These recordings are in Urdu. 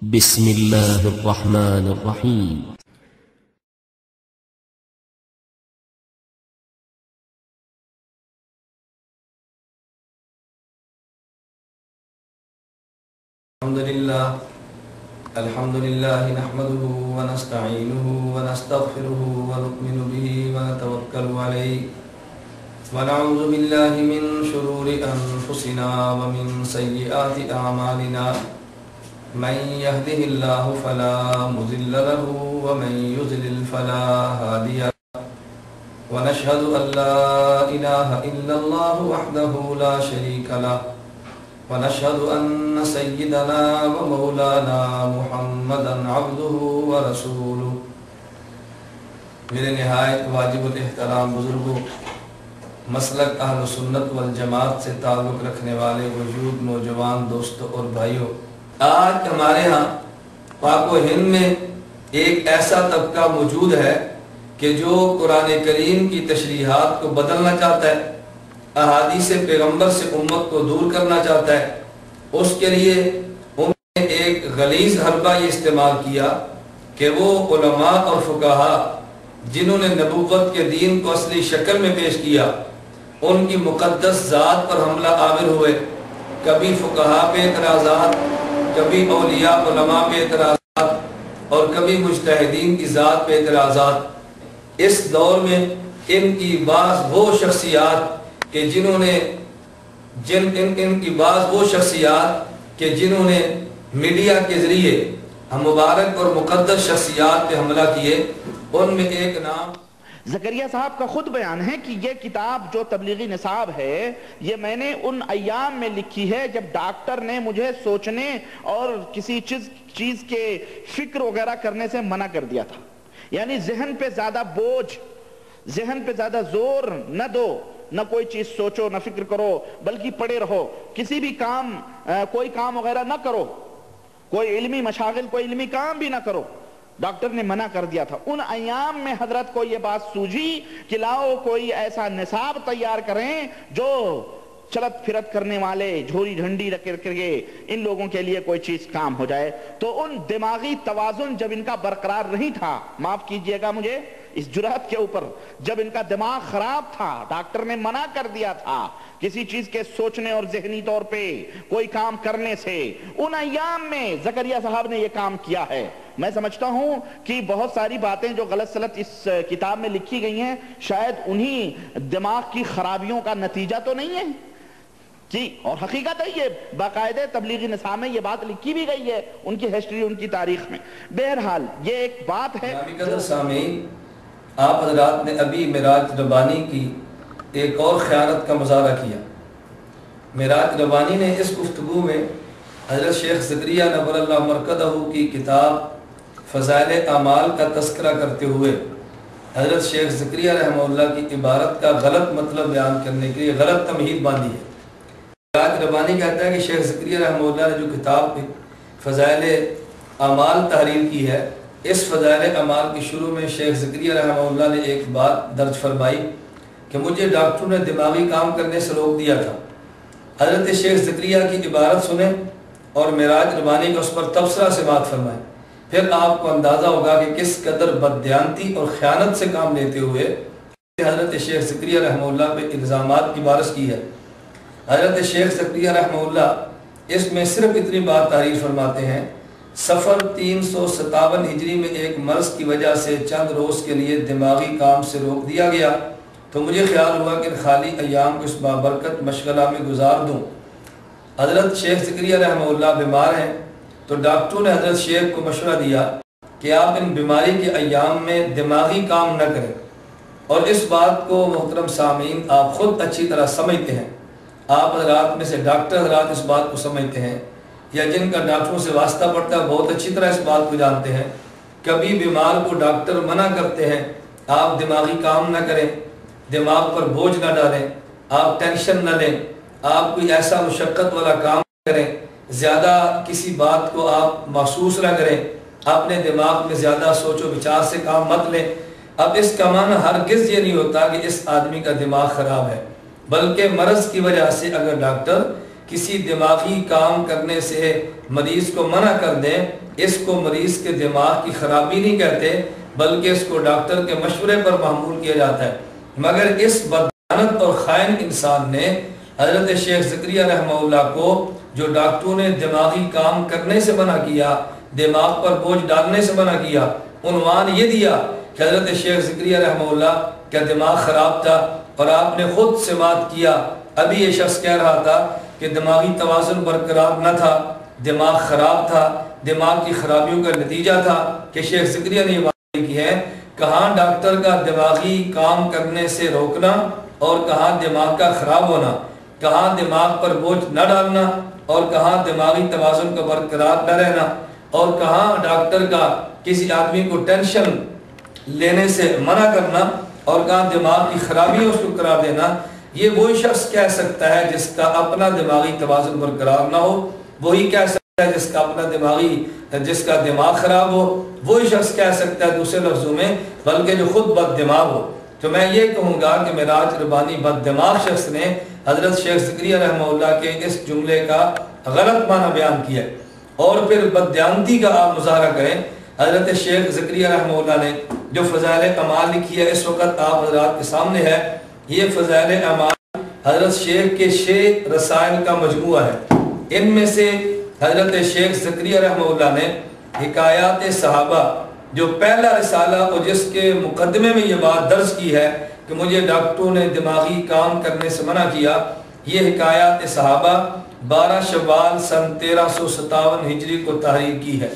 بسم الله الرحمن الرحيم. الحمد لله نحمده ونستعينه ونستغفره ونؤمن به ونتوكل عليه ونعوذ بالله من شرور أنفسنا ومن سيئات أعمالنا من يهده الله فلا مضل له ومن يضلل فلا هادي له ونشهد أن لا إله إلا الله وحده لا شريك له ونشهد أن سيدنا ومولانا محمدا عبده ورسوله. میرے نہایت واجب الاحترام بزرگوں، مسلک اہل سنت والجماعت سے تعلق رکھنے والے وجود نوجوان دوستوں اور بھائیوں، آج ہمارے ہاں پاک و ہند میں ایک ایسا طبقہ موجود ہے کہ جو قرآن کریم کی تشریحات کو بدلنا چاہتا ہے، احادیث پیغمبر سے امت کو دور کرنا چاہتا ہے. اس کے لیے انہوں نے ایک غلیظ حربہ یہ استعمال کیا کہ وہ علماء اور فقہا جنہوں نے نبوت کے دین کو اصلی شکل میں پیش کیا، ان کی مقدس ذات پر حملہ آور ہوئے. کبھی فقہا پہ اعتراضات، کبھی اولیاء علماء پہ اعتراضات اور کبھی مجتہدین کی ذات پہ اعتراضات. اس دور میں ان کی بعض وہ شخصیات کہ جنہوں نے میڈیا کے ذریعے ہم مبارک اور مقدس شخصیات پہ حملہ کیے، ان میں ایک نام زکریا صاحب کا خود بیان ہے کہ یہ کتاب جو تبلیغی نصاب ہے یہ میں نے ان ایام میں لکھی ہے جب ڈاکٹر نے مجھے سوچنے اور کسی چیز کے فکر وغیرہ کرنے سے منع کر دیا تھا. یعنی ذہن پہ زیادہ بوجھ، ذہن پہ زیادہ زور نہ دو، نہ کوئی چیز سوچو نہ فکر کرو، بلکہ پڑے رہو، کسی بھی کام کوئی کام وغیرہ نہ کرو، کوئی علمی مشاغل کوئی علمی کام بھی نہ کرو. ڈاکٹر نے منع کر دیا تھا. ان ایام میں حضرت کو یہ بات سوجھی کہ لاؤ کوئی ایسا نصاب تیار کریں جو چلت پھرت کرنے والے جھولی جھنڈی رکھ کے ان لوگوں کے لیے کوئی چیز کام ہو جائے. تو ان دماغی توازن جب ان کا برقرار نہیں تھا، معاف کیجئے گا مجھے اس جرات کے اوپر، جب ان کا دماغ خراب تھا، ڈاکٹر نے منع کر دیا تھا کسی چیز کے سوچنے اور ذہنی طور پہ کوئی کام کرنے سے، ان ایام میں زکریا صاحب نے یہ کام کیا ہے. میں سمجھتا ہوں کہ بہت ساری باتیں جو غلط سلط اس کتاب میں لکھی گئی ہیں شاید انہی دماغ کی خرابیوں کا نتیجہ تو نہیں ہے کہ، اور حقیقت ہے یہ باقاعدہ تبلیغی نصاب میں یہ بات لکھی بھی گئی ہے، ان کی ہسٹری ان کی تاریخ میں. بہرحال یہ ایک بات ہے. سامعین، آپ حضرات نے ابھی معراج ربانی کی ایک اور خیانت کا مظاہرہ کیا. معراج ربانی نے اس گفتگو میں حضرت شیخ زکریا نور اللہ مرکزہ کی کتاب فضائل اعمال کا تذکرہ کرتے ہوئے حضرت شیخ زکریا رحمہ اللہ کی عبارت کا غلط مطلب بیان کرنے کے لیے غلط تمہید باندھی ہے. معراج ربانی کہتا ہے کہ شیخ زکریا رحمہ اللہ نے جو کتاب فضائل اعمال تحریر کی ہے، اس فضائل اعمال کی شروع میں شیخ زکریا رحمہ اللہ نے ایک بات درج فرمائی کہ مجھے ڈاکٹروں نے دماغی کام کرنے سے روک دیا تھا. حضرت شیخ زکریا کی عبارت سنیں اور معراج ربانی کا اس پر تبصرہ سے بات فرمائیں، پھر آپ کو اندازہ ہوگا کہ کس قدر بددیانتی اور خیانت سے کام لیتے ہوئے حضرت شیخ زکریا رحمہ اللہ پہ الزامات کی بارش کی ہے. حضرت شیخ زکریا رحمہ اللہ اس میں صرف اتنی بات تحریر فرماتے ہیں: سفر 357 ہجری میں ایک مرض کی وجہ سے چند روز کے لیے دماغی کام سے روک دیا گیا، تو مجھے خیال ہوا کہ خالی ایام کو اس بابرکت مشغلہ میں گزار دوں. حضرت شیخ زکریا رحمہ اللہ بیمار ہیں تو ڈاکٹروں نے حضرت شیخ کو مشورہ دیا کہ آپ ان بیماری کے ایام میں دماغی کام نہ کریں. اور اس بات کو محترم سامعین آپ خود اچھی طرح سمجھتے ہیں، آپ حضرات میں سے ڈاکٹر حضرات اس بات کو سمجھتے ہیں یا جن کا ڈاکٹروں سے واسطہ پڑتا ہے بہت اچھی طرح اس بات کو جانتے ہیں. کبھی بیمار کو ڈاکٹر منع کرتے ہیں آپ دماغی کام نہ کریں، دماغ پر بوجھ نہ ڈالیں، آپ ٹینشن نہ لیں، آپ کوئی ایسا مشقت والا کام نہ کریں، زیادہ کسی بات کو آپ محسوس نہ کریں، اپنے دماغ میں زیادہ سوچ و بچار سے کام مت لیں. اب اس کا معنی ہرگز یہ نہیں ہوتا کہ اس آدمی کا دماغ خراب ہے، بلکہ مرض کی وجہ سے اگر ڈاکٹر کسی دماغی کام کرنے سے مریض کو منع کر دیں، اس کو مریض کے دماغ کی خرابی نہیں کہتے، بلکہ اس کو ڈاکٹر کے مشورے پر معمول کیا جاتا ہے۔ مگر اس بددیانت اور خائن انسان نے حضرت شیخ زکریا رحمہ اللہ کو، جو ڈاکٹروں نے دماغی کام کرنے سے منع کیا، دماغ پر بوجھ ڈالنے سے منع کیا، عنوان یہ دیا کہ حضرت شیخ زکریا رحمہ اللہ کا دماغ خراب تھا، اور آپ نے خود سماعت کیا۔ ابھی یہ شخص کہہ رہا تھا کہ دماغی توازن برقرار نہ تھا، دماغ خراب تھا، دماغ کی خرابیوں کا نتیجہ تھا کہ شیخ زکریا نے یہ بات کی ہے۔ کہاں ڈاکٹر کا دماغی کام کرنے سے روکنا اور کہاں دماغ کا خراب ہونا، کہاں دماغ پر بوجھ نہ ڈالنا اور کہاں دماغی توازن کا برقرار نہ رہنا، اور کہاں ڈاکٹر کا کسی آدمی کو ٹینشن لینے سے منع کرنا اور کہاں دماغ کی خرابی اس کو قرار دینا۔ یہ وہی شخص کہہ سکتا ہے جس کا اپنا دماغی توازن برقرار نہ ہو، وہی کہہ سکتا ہے جس کا دماغ خراب ہو، وہی شخص کہہ سکتا ہے دوسرے لفظوں میں، بلکہ جو خود بد دماغ ہو۔ تو میں یہ کہوں گا کہ معراج ربانی بد دماغ شخص نے حضرت شیخ زکریا رحمہ اللہ کے اس جملے کا غلط معنی بیان کیا، اور پھر بددیانتی کا آپ مظاہرہ کریں۔ حضرت شیخ زکریا رحمہ اللہ نے جو فضائل اعمال لکھی ہے، اس وقت آپ حضرات کے سامنے ہے۔ یہ فضائل اعمال حضرت شیخ کے 6 رسائل کا مجموعہ ہے۔ ان میں سے حضرت شیخ زکریا رحمہ اللہ نے حکایات صحابہ، جو پہلا رسالہ اور جس کے مقدمے میں یہ بات درج کی ہے کہ مجھے ڈاکٹروں نے دماغی کام کرنے سے منع کیا، یہ حکایات صحابہ 12 شوال سن 1357 ہجری کو تحریر کی ہے۔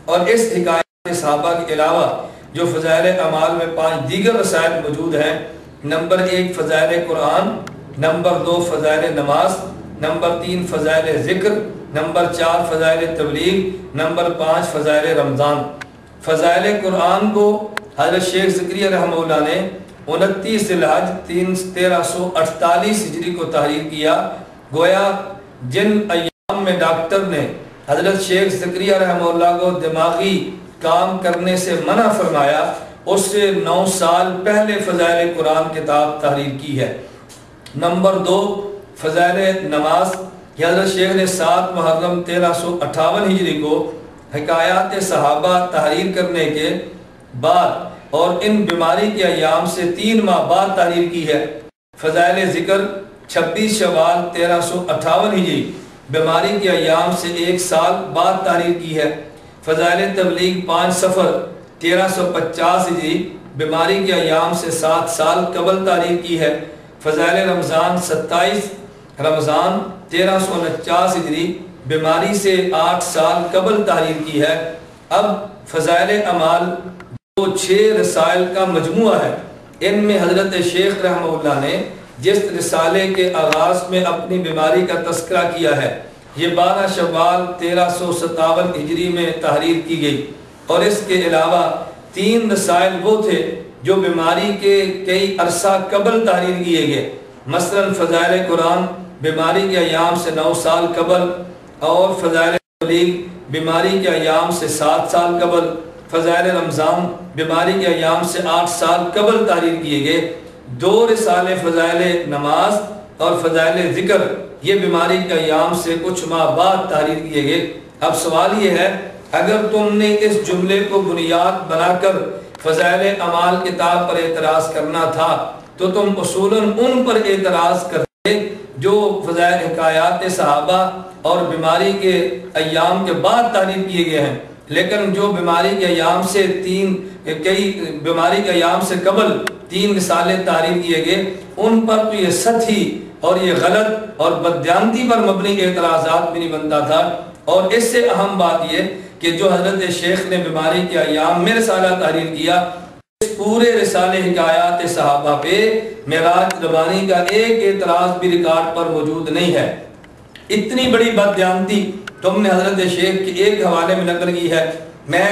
اور اس حکایات صحابہ کے علاوہ جو فضائل اعمال میں 5 دیگر رسائل موجود ہیں، نمبر 1 فضائل قرآن، نمبر 2 فضائل نماز، نمبر 3 فضائل ذکر، نمبر 4 فضائل تبلیغ، نمبر 5 فضائل رمضان۔ فضائل قرآن کو حضرت شیخ زکریا رحمہ اللہ نے 29 ذی الحج 1348 ہجری کو تحریر کیا۔ گویا جن ایام میں ڈاکٹر نے حضرت شیخ زکریا رحمہ اللہ کو دماغی کام کرنے سے منع فرمایا، اس سے 9 سال پہلے فضائل قرآن کتاب تحریر کی ہے۔ نمبر 2 فضائل نماز، یہ حضرت شیخ نے 7 محرم 1358 ہجری کو حکایات صحابہ تحریر کرنے کے بعد اور ان بیماری کے ایام سے 3 ماہ بعد تحریر کی ہے۔ فضائل ذکر 26 شوال 1358 ہجری، بیماری کے ایام سے 1 سال بعد تحریر کی ہے۔ فضائل تبلیغ 5 صفر 1350 ہجری، بیماری کے ایام سے 7 سال قبل تحریر کی ہے۔ فضائل رمضان 27 رمضان 1349 ہجری، بیماری سے 8 سال قبل تحریر کی ہے۔ اب فضائل اعمال جو 6 رسائل کا مجموعہ ہے، ان میں حضرت شیخ رحمہ اللہ نے جس رسالے کے آغاز میں اپنی بیماری کا تذکرہ کیا ہے، یہ 12 شوال 1357 ہجری میں تحریر کی گئی، اور اس کے علاوہ 3 رسائل وہ تھے جو بیماری کے کئی عرصہ قبل تحریر کیے گئے، مثلا فضائل قرآن بیماری کے ایام سے 9 سال قبل، اور فضائل تبلیغ بیماری کے ایام سے 7 سال قبل، فضائل رمضان بیماری کے ایام سے 8 سال قبل تحریر کیے گئے۔ 2 رسالے فضائل نماز اور فضائل ذکر یہ بیماری کے ایام سے کچھ ماہ بعد تحریر کیے گئے۔ اب سوال یہ ہے، اگر تم نے اس جملے کو بنیاد بنا کر فضائل اعمال کتاب پر اعتراض کرنا تھا تو تم اصولاً ان پر اعتراض کرتے جو فضائل حکایات صحابہ اور بیماری کے ایام کے بعد تحریر کیے گئے ہیں، لیکن جو بیماری کے ایام سے بیماری کے ایام سے قبل 3 رسالے تحریر کیے گئے، ان پر تو یہ سطحی اور یہ غلط اور بددیانتی پر مبنی اعتراضات بھی نہیں بنتا تھا۔ اور اس سے اہم بات یہ کہ جو حضرت شیخ نے بیماری کے ایام میں رسالہ تحریر کیا، اس پورے رسالے حکایات صحابہ پہ معراج ربانی کا ایک اعتراض بھی ریکارڈ پر موجود نہیں ہے۔ اتنی بڑی بددیانتی تم نے حضرت شیخ کے ایک حوالے میں نقل کی ہے۔ میں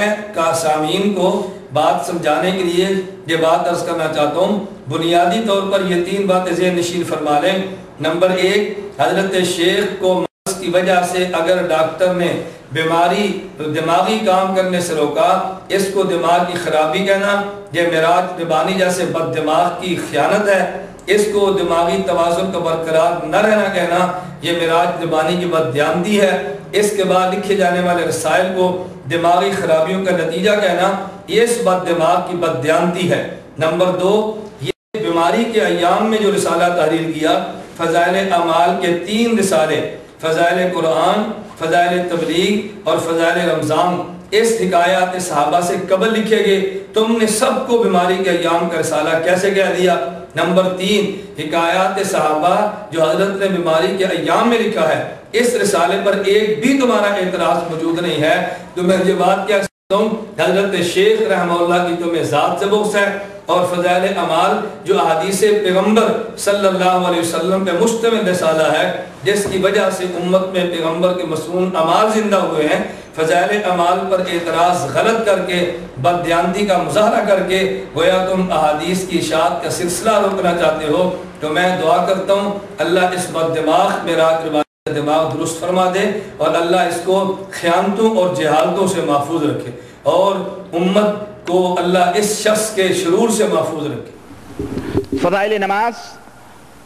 سامعین کو بات سمجھانے کے لیے یہ بات عرض کرنا چاہتا ہوں، بنیادی طور پر یہ 3 باتیں ذہن نشین فرما لیں۔ نمبر 1، حضرت شیخ کو مرض کی وجہ سے اگر ڈاکٹر نے بیماری دماغی کام کرنے سے روکا، اس کو دماغ کی خرابی کہنا یہ معراج ربانی جیسے بد دماغ کی خیانت ہے، اس کو دماغی توازن کا برقرار نہ رہنا کہنا یہ معراج ربانی کی بددیانتی ہے۔ اس کے بعد لکھے جانے والے رسائل کو دماغی خرابیوں کا نتیجہ کہنا یہ اس بد دماغ کی بددیانتی ہے۔ نمبر 2، یہ بیماری کے ایام میں جو رسالہ تحریر کیا، فضائل اعمال کے 3 رسالے، فضائل قرآن، فضائل تبلیغ اور فضائل رمضان، اس حکایات صحابہ سے قبل لکھے گئے، تم نے سب کو بیماری کے ایام کا رسالہ کیسے کہہ دیا؟ نمبر 3، حکایات صحابہ جو حضرت نے بیماری کے ایام میں لکھا ہے، اس رسالے پر ایک بھی تمہارا اعتراض موجود نہیں ہے۔ تو میں یہ بات کیا سکتا ہوں، حضرت شیخ رحمہ اللہ کی تمہیں ذات سے بغض ہے، اور فضائل اعمال جو احادیث پیغمبر صلی اللہ علیہ وسلم پہ مشتمل رسالہ ہے، جس کی وجہ سے امت میں پیغمبر کے مصنون اعمال زندہ ہوئے ہیں، فضائل اعمال پر اعتراض غلط کر کے، بددیانتی کا مظاہرہ کر کے گویا تم احادیث کی اشاعت کا سلسلہ روکنا چاہتے ہو، تو میں دعا کرتا ہوں اللہ اس بد دماغ معراج ربانی کا دماغ درست فرما دے، اور اللہ اس کو خیانتوں اور جہالتوں سے محفوظ رکھے، اور امت کو اللہ اس شخص کے شرور سے محفوظ رکھے۔ فضائل نماز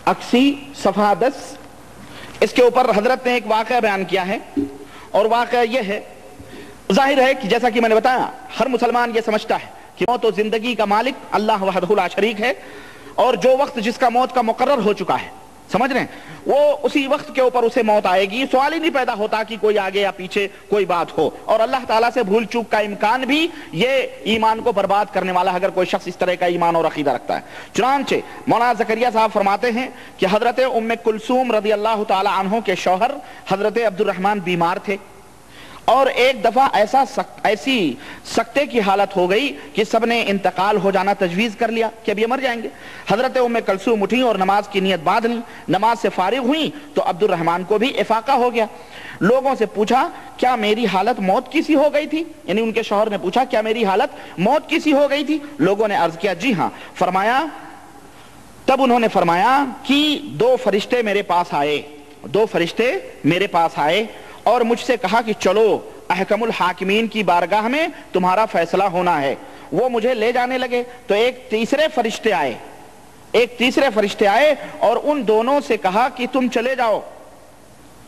80 صفحہ 10، اس کے اوپر حضرت نے ایک واقعہ بیان کیا ہے، اور واقعہ یہ ہے، ظاہر ہے کہ جیسا کہ میں نے بتایا ہر مسلمان یہ سمجھتا ہے کہ موت و زندگی کا مالک اللہ وحدہ لا شریک ہے، اور جو وقت جس کا موت کا مقرر ہو چکا ہے، سمجھ رہے ہیں، وہ اسی وقت کے اوپر اسے موت آئے گی، سوال ہی نہیں پیدا ہوتا کہ کوئی آگے یا پیچھے کوئی بات ہو، اور اللہ تعالیٰ سے بھول چوک کا امکان بھی یہ ایمان کو برباد کرنے والا اگر کوئی شخص اس طرح کا ایمان اور عقیدہ رکھتا ہے۔ چنانچہ مولانا زکریا صاحب فرماتے ہیں کہ حضرت ام کلثوم رضی اللہ تعالی عنہ کے شوہر حضرت عبد الرحمن بیمار تھے، اور ایک دفعہ ایسی سکتے کی حالت ہو گئی کہ سب نے انتقال ہو جانا تجویز کر لیا کہ اب یہ مر جائیں گے۔ حضرت ام کلثوم اٹھیں اور نماز کی نیت باندھ لیں، نماز سے فارغ ہوئیں تو عبد الرحمن کو بھی افاقہ ہو گیا۔ لوگوں سے پوچھا کیا میری حالت موت کی سی ہو گئی تھی؟ یعنی ان کے شوہر نے پوچھا کیا میری حالت موت کی سی ہو گئی تھی؟ لوگوں نے عرض کیا جی ہاں۔ تب انہوں نے فرمایا کہ 2 فرشتے میرے پاس آئے، 2 فرشتے میرے پاس آئے اور مجھ سے کہا کہ چلو احکم الحاکمین کی بارگاہ میں تمہارا فیصلہ ہونا ہے۔ وہ مجھے لے جانے لگے تو ایک تیسرے فرشتے آئے اور ان دونوں سے کہا کہ تم چلے جاؤ،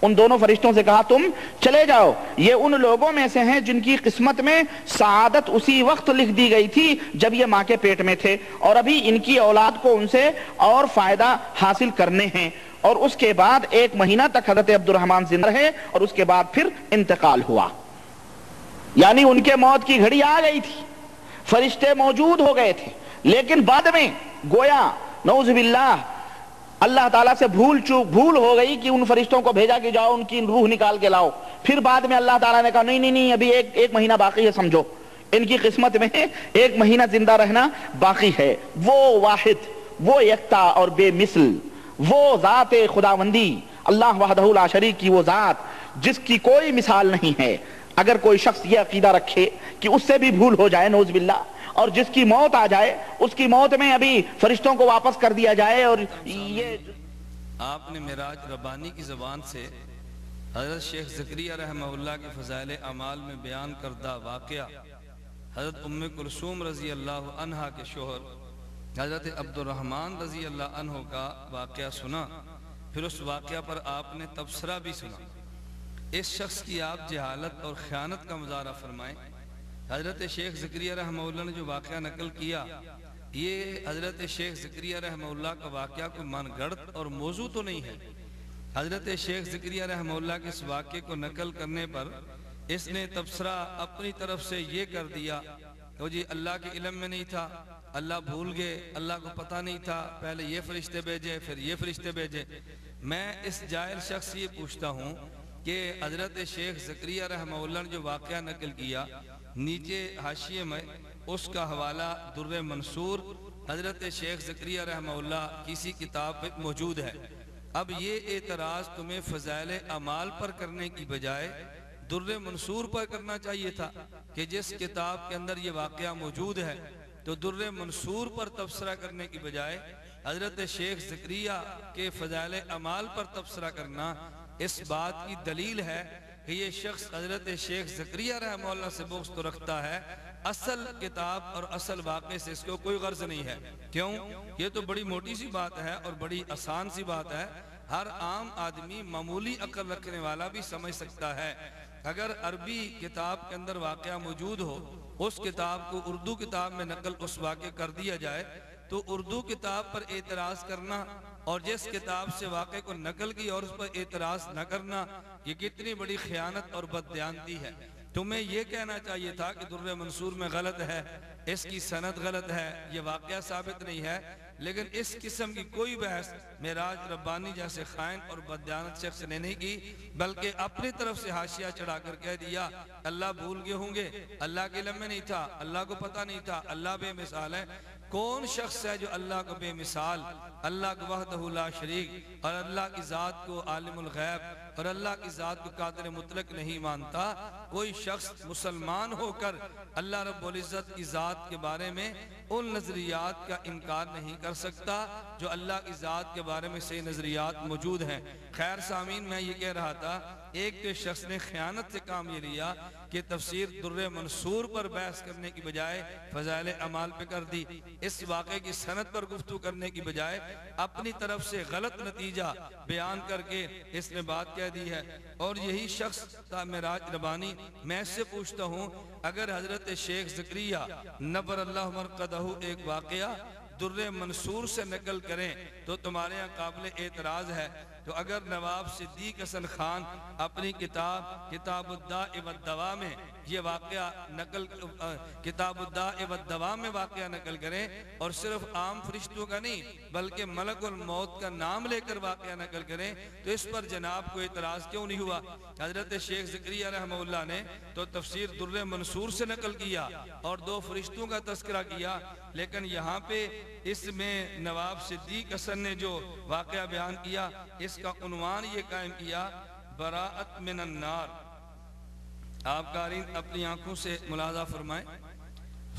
ان دونوں فرشتوں سے کہا تم چلے جاؤ، یہ ان لوگوں میں سے ہیں جن کی قسمت میں سعادت اسی وقت لکھ دی گئی تھی جب یہ ماں کے پیٹ میں تھے، اور ابھی ان کی اولاد کو ان سے اور فائدہ حاصل کرنے ہیں۔ اور اس کے بعد 1 مہینہ تک حضرت عبد الرحمن زندہ رہے، اور اس کے بعد پھر انتقال ہوا۔ یعنی ان کے موت کی گھڑی آ گئی تھی، فرشتے موجود ہو گئے تھے، لیکن بعد میں گویا نعوذ باللہ اللہ تعالیٰ سے بھول ہو گئی کہ ان فرشتوں کو بھیجا کہ جاؤ ان کی روح نکال کے لاؤ۔ پھر بعد میں اللہ تعالیٰ نے کہا نہیں ابھی ایک مہینہ باقی ہے، سمجھو ان کی قسمت میں 1 مہینہ زندہ رہنا باقی ہے۔ وہ واحد، وہ یکتا اور بے مثل، وہ ذات خداوندی اللہ وحدہ لا شریک کی وہ ذات جس کی کوئی مثال نہیں ہے، اگر کوئی شخص یہ عقیدہ رکھے کہ اس سے بھی بھول ہو جائے نعوذ باللہ، اور جس کی موت آ جائے اس کی موت میں ابھی فرشتوں کو واپس کر دیا جائے، اور یہ آپ نے معراج ربانی کی زبان سے حضرت شیخ زکریا رحمہ اللہ کے فضائل اعمال میں بیان کردہ واقعہ حضرت ام کلثوم رضی اللہ عنہا کے شوہر حضرت عبد الرحمن رضی اللہ عنہ کا واقعہ سنا، پھر اس واقعہ پر آپ نے تبصرہ بھی سنا۔ اس شخص کی آپ جہالت اور خیانت کا مظاہرہ فرمائیں۔ حضرت شیخ زکریا رحمہ اللہ نے جو واقعہ نقل کیا، یہ حضرت شیخ زکریا رحمہ اللہ کا واقعہ کوئی من گھڑت اور موضوع تو نہیں ہے۔ حضرت شیخ زکریا رحمہ اللہ کے اس واقعے کو نقل کرنے پر اس نے تبصرہ اپنی طرف سے یہ کر دیا کہ جی اللہ کے علم میں نہیں تھا، اللہ بھول گئے، اللہ کو پتہ نہیں تھا، پہلے یہ فرشتے بھیجے پھر یہ فرشتے بھیجے۔ میں اس جاہل شخص سے یہ پوچھتا ہوں کہ حضرت شیخ زکریا رحمہ اللہ نے جو واقعہ نقل کیا، نیچے حاشیے میں اس کا حوالہ در منصور حضرت شیخ زکریا رحمہ اللہ کسی کتاب پہ موجود ہے۔ اب یہ اعتراض تمہیں فضائل اعمال پر کرنے کی بجائے در منصور پر کرنا چاہیے تھا کہ جس کتاب کے اندر یہ واقعہ موجود ہے، تو در منصور پر تبصرہ کرنے کی بجائے حضرت شیخ زکریا کے فضائل اعمال پر تبصرہ کرنا اس بات کی دلیل ہے کہ کہ یہ شخص حضرت شیخ زکریا رحمہ اللہ سے بغض تو رکھتا ہے، اصل کتاب اور اصل واقعے سے اس کو کوئی غرض نہیں ہے۔ کیوں؟ یہ تو بڑی موٹی سی بات ہے اور بڑی آسان سی بات ہے، ہر عام آدمی معمولی عقل رکھنے والا بھی سمجھ سکتا ہے۔ اگر عربی کتاب کے اندر واقعہ موجود ہو، اس کتاب کو اردو کتاب میں نقل اس واقعے کر دیا جائے، تو اردو کتاب پر اعتراض کرنا اور جس کتاب سے واقعے کو نقل کی اور اس پر اعتراض نہ کرنا، یہ کتنی بڑی خیانت اور بددیانتی ہے۔ تمہیں یہ کہنا چاہیے تھا کہ در منصور میں غلط ہے، اس کی سند غلط ہے، یہ واقعہ ثابت نہیں ہے، لیکن اس قسم کی کوئی بحث معراج ربانی جیسے خائن اور بددیانت شخص نے نہیں کی، بلکہ اپنی طرف سے حاشیہ چڑھا کر کہہ دیا اللہ بھول گئے ہوں گے، اللہ کے علم میں نہیں تھا، اللہ کو پتہ نہیں تھا، اللہ بے مثال ہے۔ کون شخص ہے جو اللہ کو بے مثال، اللہ کو وحدہ لا شریک اور اللہ کی ذات کو عالم الغیب اور اللہ کی ذات کو قادر مطلق نہیں مانتا؟ کوئی شخص مسلمان ہو کر اللہ رب العزت کی ذات کے بارے میں ان نظریات کا انکار نہیں کر سکتا جو اللہ کی ذات کے بارے میں صحیح نظریات موجود ہیں۔ خیر سامعین، میں یہ کہہ رہا تھا، ایک تو شخص نے خیانت سے کام یہ لیا کہ تفسیر در منصور پر بحث کرنے کی بجائے فضائل اعمال پہ کر دی، اس واقعے کی سند پر گفتگو کرنے کی بجائے اپنی طرف سے غلط نتیجہ بیان کر کے اس نے بات کہہ دی ہے۔ اور یہی شخص تھا معراج ربانی۔ میں اس سے پوچھتا ہوں، اگر حضرت شیخ زکریا نبر اللہ مرقدہ ایک واقعہ در منصور سے نقل کریں تو تمہارے یہاں قابل اعتراض ہے، تو اگر نواب صدیق حسن خان اپنی کتاب الداء والدواء میں یہ واقعہ نقل کتاب الداء والدواء میں واقعہ نقل کریں اور صرف عام فرشتوں کا نہیں بلکہ ملک الموت کا نام لے کر واقعہ نقل کریں تو اس پر جناب کو اعتراض کیوں نہیں ہوا؟ حضرت شیخ زکریا رحمہ اللہ نے تو تفسیر در منصور سے نقل کیا اور 2 فرشتوں کا تذکرہ کیا، لیکن یہاں پہ اس میں نواب صدیق حسن نے جو واقعہ بیان کیا اس کا عنوان یہ قائم کیا براءت من النار۔ آپ قارئین اپنی آنکھوں سے ملاحظہ فرمائیں،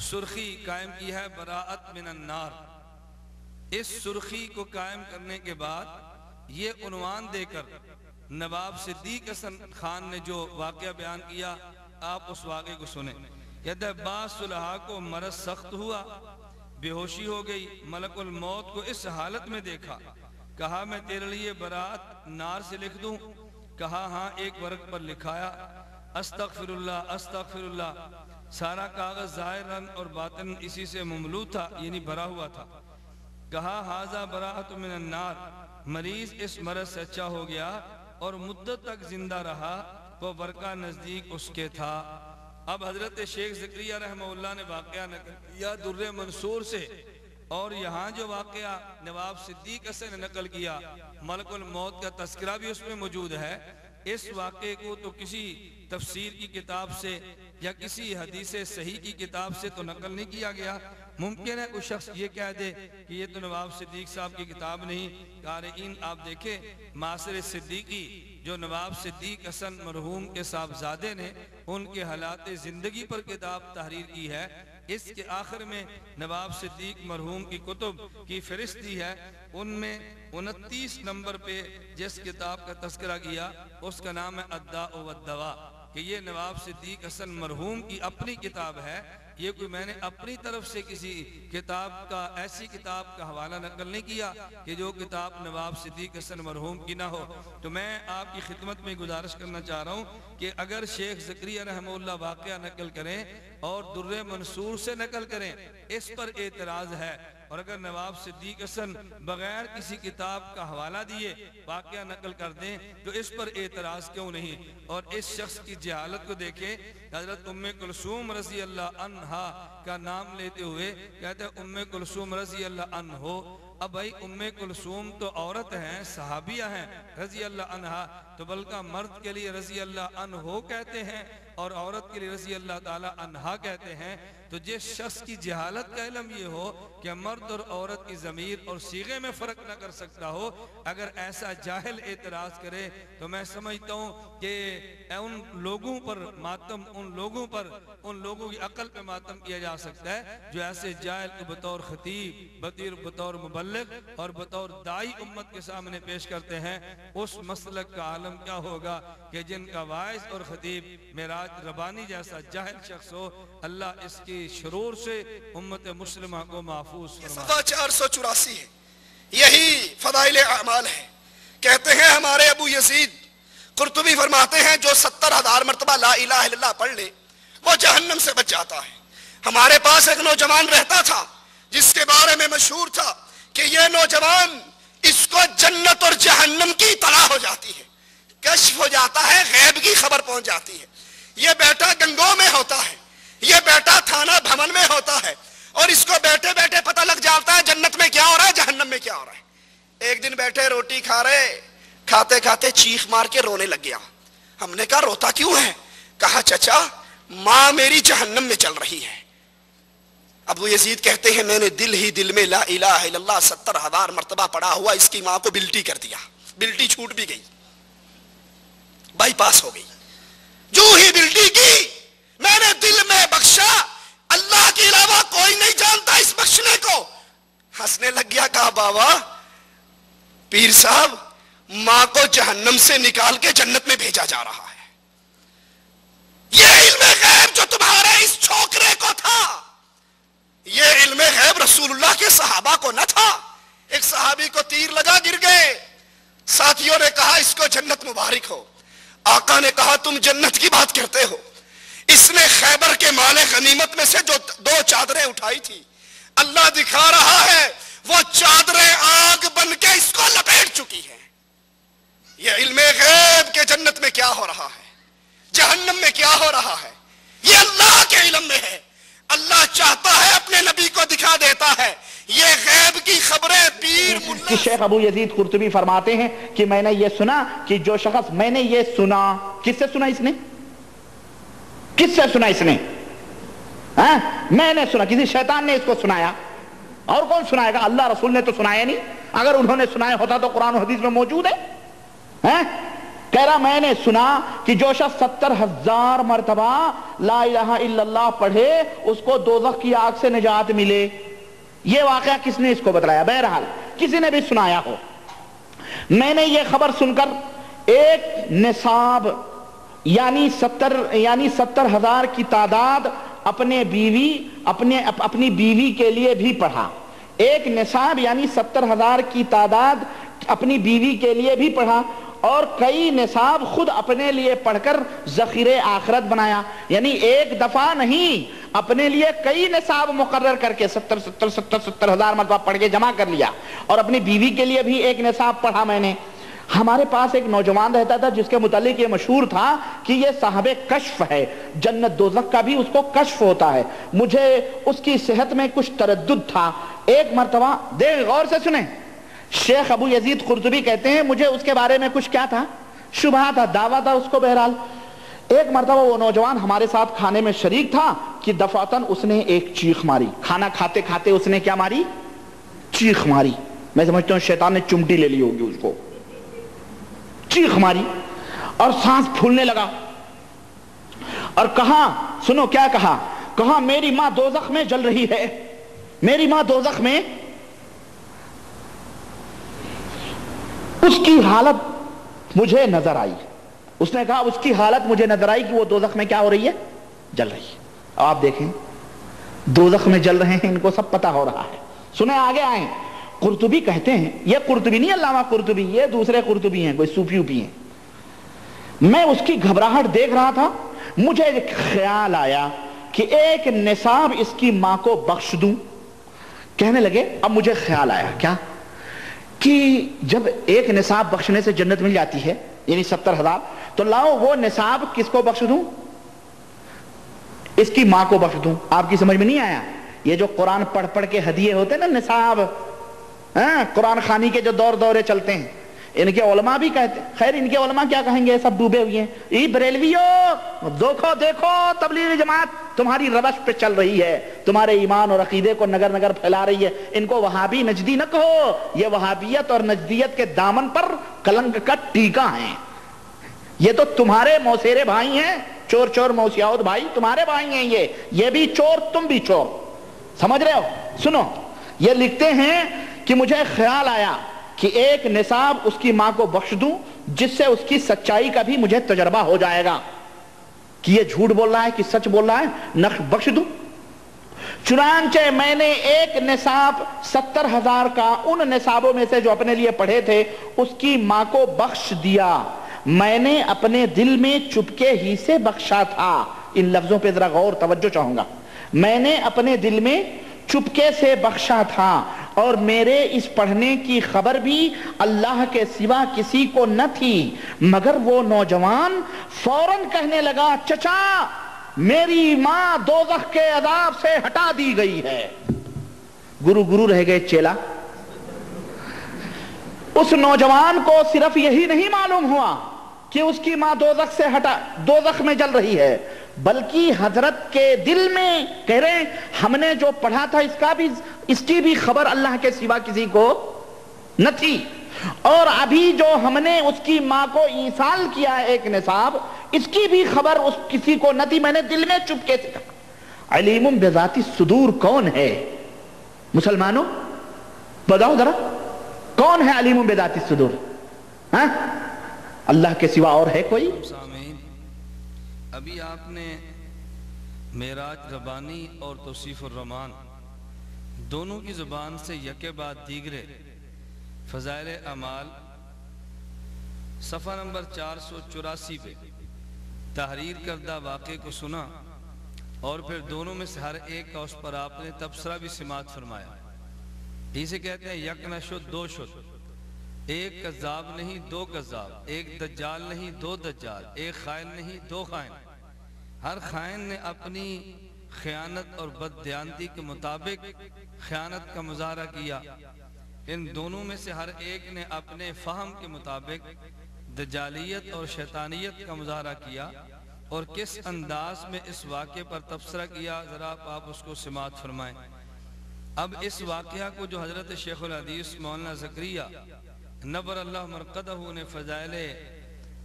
سرخی قائم کی ہے براءت من النار۔ اس سرخی کو قائم کرنے کے بعد یہ عنوان دے کر نواب صدیق حسن خان نے جو واقعہ بیان کیا، آپ اس واقعے کو سنیں۔ کہتے ہیں بعض صلحاء کو مرض سخت ہوا، بے ہوشی ہو گئی، ملک الموت کو اس حالت میں دیکھا، کہا میں تیرے لیے براءت نار سے لکھ دوں؟ کہا ہاں، ایک ورق پر لکھایا استغفر اللہ استغفر اللہ۔ سارا کاغذ ظاہراً اور باطن اسی سے مملو تھا، یعنی بھرا ہوا تھا۔ کہا ھذا براءت من النار، مریض اس مرض سے اچھا ہو گیا اور مدت تک زندہ رہا، وہ ورقہ نزدیک اس کے تھا۔ اب حضرت شیخ زکریا رحمہ اللہ نے واقعہ نقل کیا در منصور سے، اور یہاں جو واقعہ نواب صدیق حسن نے نقل کیا ملک الموت کا تذکرہ بھی اس میں موجود ہے۔ اس واقعے کو تو کسی تفسیر کی کتاب سے یا کسی حدیث صحیح کی کتاب سے تو نقل نہیں کیا گیا۔ ممکن ہے کوئی شخص یہ کہہ دے کہ یہ تو نواب صدیق صاحب کی کتاب نہیں۔ قارئین آپ دیکھیں، معاصر صدیقی جو نواب صدیق حسن مرحوم کے صاحبزادے نے ان کے حالات زندگی پر کتاب تحریر کی ہے، اس کے آخر میں نواب صدیق مرحوم کی کتب کی فہرست دی ہے، ان میں 29 نمبر پہ جس کتاب کا تذکرہ کیا اس کا نام ہے الداء والدواء، کہ یہ نواب صدیق حسن مرحوم کی اپنی کتاب ہے۔ یہ کوئی میں نے اپنی طرف سے کسی کتاب کا ایسی کتاب کا حوالہ نقل نہیں کیا کہ جو کتاب نواب صدیق حسن مرحوم کی نہ ہو۔ تو میں آپ کی خدمت میں گزارش کرنا چاہ رہا ہوں کہ اگر شیخ زکریا رحمہ اللہ واقعہ نقل کریں اور در منصور سے نقل کریں اس پر اعتراض ہے، اور اگر نواب صدیق حسن بغیر کسی کتاب کا حوالہ دیے واقعہ نقل کر دیں تو اس پر اعتراض کیوں نہیں؟ اور اس شخص کی جہالت کو دیکھیں، حضرت ام کلثوم رضی اللہ عنہا کا نام لیتے ہوئے کہتے ہیں ام کلثوم رضی اللہ عنہ۔ اب بھائی ام کلثوم تو عورت ہیں، صحابیہ ہیں رضی اللہ عنہا، تو بلکہ مرد کے لیے رضی اللہ عنہ کہتے ہیں اور عورت کے لیے رضی اللہ تعالی عنہا کہتے ہیں، تو جس شخص کی جہالت کا علم یہ ہو کہ مرد اور عورت کی ضمیر اور صیغے میں فرق نہ کر سکتا ہو، اگر ایسا جاہل اعتراض کرے تو میں سمجھتا ہوں کہ ان لوگوں پر ماتم، ان لوگوں کی عقل پہ ماتم کیا جا سکتا ہے جو ایسے جاہل کو بطور خطیب، بطور مبلغ اور بطور داعی امت کے سامنے پیش کرتے ہیں۔ اس مسلک کا عالم کیا ہوگا کہ جن کا واعظ اور خطیب معراج ربانی جیسا جاہل شخص ہو۔ اللہ اس کی شرور سے امت مسلمہ کو محفوظ فرمائے۔ صفحہ 484 ہے، یہی فضائل اعمال ہے۔ کہتے ہیں ہمارے ابو یزید قرطبی فرماتے ہیں جو 70,000 مرتبہ لا الہ الا اللہ پڑھ لے وہ جہنم سے بچ جاتا ہے۔ ہمارے پاس ایک نوجوان رہتا تھا جس کے بارے میں مشہور تھا کہ یہ نوجوان، اس کو جنت اور جہنم کی اطلاع ہو جاتی ہے، کشف ہو جاتا ہے، غیب کی خبر پہنچ جاتی ہے۔ یہ بیٹا گنگوں میں ہوتا ہے، یہ بیٹا تھانہ بھون میں ہوتا ہے، اور اس کو بیٹھے بیٹھے پتہ لگ جاتا ہے جنت میں کیا ہو رہا ہے، جہنم میں کیا ہو رہا ہے۔ ایک دن بیٹھے روٹی کھا رہے، کھاتے کھاتے چیخ مار کے رونے لگ گیا۔ ہم نے کہا روتا کیوں ہے؟ کہا چچا ماں میری جہنم میں چل رہی ہے۔ ابو یزید کہتے ہیں میں نے دل ہی دل میں لا الہ الا اللہ 70,000 مرتبہ پڑھا ہوا اس کی ماں کو بلٹی کر دیا، بلٹی چھوٹ بھی گئی، بائی پاس ہو گئی۔ جو ہی بلٹی کی میں نے دل میں بخشا، اللہ کے علاوہ کوئی نہیں جانتا اس بخشنے کو۔ ہنسنے لگ گیا، کہا بابا پیر صاحب ماں کو جہنم سے نکال کے جنت میں بھیجا جا رہا ہے۔ یہ علم غیب جو تمہارے اس چھوکرے کو تھا، یہ علم غیب رسول اللہ کے صحابہ کو نہ تھا۔ ایک صحابی کو تیر لگا، گر گئے، ساتھیوں نے کہا اس کو جنت مبارک ہو۔ آقا نے کہا تم جنت کی بات کرتے ہو، اس نے خیبر کے مال غنیمت میں سے جو 2 چادریں اٹھائی تھی، اللہ دکھا رہا ہے وہ چادریں آگ بن کے اس کو لپیٹ چکی ہیں۔ یہ علم غیب کہ جنت میں کیا ہو رہا ہے، جہنم میں کیا ہو رہا ہے، یہ اللہ کے علم میں ہے۔ اللہ چاہتا ہے اپنے نبی کو دکھا دیتا ہے۔ یہ غیب کی خبریں پیر کہ شیخ ابو یزید قرطبی فرماتے ہیں کہ میں نے یہ سنا کہ جو شخص، میں نے یہ سنا، کس سے سنا اس نے؟ کس سے سنا اس نے؟ میں نے سنا، کسی شیطان نے اس کو سنایا؟ اور کون سنائے گا؟ اللہ رسول نے تو سنایا نہیں۔ اگر انہوں نے سنایا ہوتا تو قرآن و حدیث میں موجود ہے۔ کہہ رہا میں نے سنا کہ جو شخص 70,000 مرتبہ لا الہ الا اللہ پڑھے اس کو دوزخ کی آگ سے نجات ملے۔ یہ واقعہ کس نے اس کو بتلایا؟ بہرحال کسی نے بھی سنایا ہو۔ میں نے یہ خبر سن کر ایک نصاب یعنی 70,000 کی تعداد اپنی بیوی کے لیے بھی پڑھا۔ ایک نصاب یعنی 70,000 کی تعداد اپنی بیوی کے لیے بھی پڑھا، اور کئی نصاب خود اپنے لیے پڑھ کر ذخیرے آخرت بنایا۔ یعنی ایک دفعہ نہیں، اپنے لیے کئی نصاب مقرر کر کے 70,000 مرتبہ پڑھ کے جمع کر لیا، اور اپنی بیوی کے لیے بھی ایک نصاب پڑھا میں نے۔ ہمارے پاس ایک نوجوان رہتا تھا جس کے متعلق یہ مشہور تھا کہ یہ صاحب کشف ہے، جنت دوزخ کا بھی اس کو کشف ہوتا ہے۔ مجھے اس کی صحت میں کچھ تردد تھا۔ ایک مرتبہ دیکھ غور سے سنیں، شیخ ابو یزید قرطبی کہتے ہیں مجھے اس کے بارے میں کچھ کیا تھا، شبہ تھا، دعویٰ تھا اس کو۔ بہرحال ایک مرتبہ وہ نوجوان ہمارے ساتھ کھانے میں شریک تھا کہ دفعتاً اس نے ایک چیخ ماری۔ کھانا کھاتے کھاتے اس نے کیا ماری؟ چیخ ماری۔ میں سمجھتا ہوں شیطان نے چمٹی لے لی ہوگی اس کو۔ چیخ ماری اور سانس پھولنے لگا، اور کہا، سنو کیا کہا، کہا میری ماں دوزخ میں جل رہی ہے، میری ماں دوزخ میں۔ اس کی حالت مجھے نظر آئی، اس نے کہا اس کی حالت مجھے نظر آئی کہ وہ دوزخ میں کیا ہو رہی ہے، جل رہی ہے۔ اب آپ دیکھیں دوزخ میں جل رہے ہیں، ان کو سب پتہ ہو رہا ہے۔ سنیں آگے آئیں، قرطبی کہتے ہیں، یہ قرطبی نہیں علامہ قرطبی، یہ دوسرے قرطبی ہیں، کوئی صوفی اوپی ہیں۔ میں اس کی گھبراہٹ دیکھ رہا تھا، مجھے ایک خیال آیا کہ ایک نصاب اس کی ماں کو بخش دوں۔ کہنے لگے، اب مجھے خیال آیا کیا کہ جب ایک نصاب بخشنے سے جنت مل جاتی ہے یعنی 70,000، تو لاؤ وہ نصاب کس کو بخش دوں؟ اس کی ماں کو بخش دوں۔ آپ کی سمجھ میں نہیں آیا؟ یہ جو قرآن پڑھ پڑھ کے ہدیے ہوتے ہیں نا، نصاب، قرآن خوانی کے جو دورے چلتے ہیں، ان کے علماء بھی کہتے ہیں، خیر ان کے علماء کیا کہیں گے، سب ڈوبے ہوئے ہیں، ای بریلویوں دیکھو تبلیغی جماعت تمہاری روش پہ چل رہی ہے، تمہارے ایمان اور عقیدے کو نگر نگر پھیلا رہی ہے، ان کو وہابی نجدی نہ کہو، یہ وہابیت اور نجدیت کے دامن پر کلنک کا ٹیکا ہیں، یہ تو تمہارے موسیرے بھائی ہیں، چور موسیاؤد بھائی تمہارے بھائی ہیں، یہ بھی چور تم بھی چور، سمجھ رہے ہو؟ سنو، یہ لکھتے ہیں کہ مجھے خیال آیا کہ ایک نصاب اس کی ماں کو بخش دوں جس سے اس کی سچائی کا بھی مجھے تجربہ ہو جائے گا کہ یہ جھوٹ بول رہا ہے کہ سچ بول رہا ہے، بخش دوں۔ چنانچہ میں نے ایک نصاب 70,000 کا ان نصابوں میں سے جو اپنے لیے پڑھے تھے اس کی ماں کو بخش دیا۔ میں نے اپنے دل میں چپکے ہی سے بخشا تھا، ان لفظوں پہ ذرا غور توجہ چاہوں گا، میں نے اپنے دل میں چپکے سے بخشا تھا اور میرے اس پڑھنے کی خبر بھی اللہ کے سوا کسی کو نہ تھی، مگر وہ نوجوان فوراً کہنے لگا چچا میری ماں دوزخ کے عذاب سے ہٹا دی گئی ہے۔ گرو رہ گئے چیلا۔ اس نوجوان کو صرف یہی نہیں معلوم ہوا کہ اس کی ماں دوزخ میں جل رہی ہے، بلکہ حضرت کے دل میں کہہ رہے ہیں ہم نے جو پڑھا تھا اس کی بھی خبر اللہ کے سوا کسی کو نہ تھی، اور ابھی جو ہم نے اس کی ماں کو ایصال کیا ہے ایک نصاب، اس کی بھی خبر اس کسی کو نہ تھی، میں نے دل میں چپکے سے کہا۔ علیم بذات الصدور کون ہے مسلمانوں؟ بتاؤ ذرا، کون ہے علیم بذات الصدور؟ ہاں، اللہ کے سوا اور ہے کوئی؟ سامعین، ابھی آپ نے معراج ربانی اور توصیف الرحمان دونوں کی زبان سے یکے بعد دیگرے فضائل اعمال صفحہ نمبر 484 پہ تحریر کردہ واقعے کو سنا، اور پھر دونوں میں سے ہر ایک کا اس پر آپ نے تبصرہ بھی سماعت فرمایا۔ اسے کہتے ہیں یک نہ شد دو شد، ایک کذاب نہیں دو کذاب، ایک دجال نہیں دو دجال، ایک خائن نہیں دو خائن۔ ہر خائن نے اپنی خیانت اور بددیانتی کے مطابق خیانت کا مظاہرہ کیا، ان دونوں میں سے ہر ایک نے اپنے فہم کے مطابق دجالیت اور شیطانیت کا مظاہرہ کیا، اور کس انداز میں اس واقعے پر تبصرہ کیا، ذرا آپ اس کو سماعت فرمائیں۔ اب اس واقعہ کو جو حضرت شیخ الحدیث مولانا زکریا نور اللہ مرقدہ نے فضائل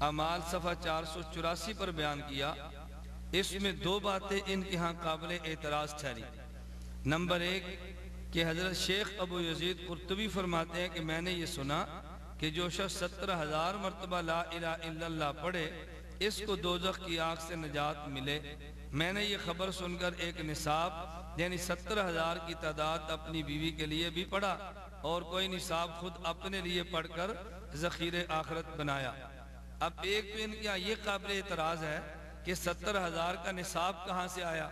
اعمال صفحہ 484 پر بیان کیا، اس میں دو باتیں ان کے ہاں قابل اعتراض ٹھہری۔ نمبر ایک کہ حضرت شیخ ابو یزید قرطبی فرماتے ہیں کہ میں نے یہ سنا کہ جو شخص 70,000 مرتبہ لا الہ الا اللہ پڑھے اس کو دوزخ کی آگ سے نجات ملے۔ میں نے یہ خبر سن کر ایک نصاب یعنی 70,000 کی تعداد اپنی بیوی کے لیے بھی پڑھا، اور کوئی نصاب خود اپنے لیے پڑھ کر ذخیر آخرت بنایا۔ اب ایک تو ان کا یہ قابل اعتراض ہے کہ 70,000 کا نصاب کہاں سے آیا،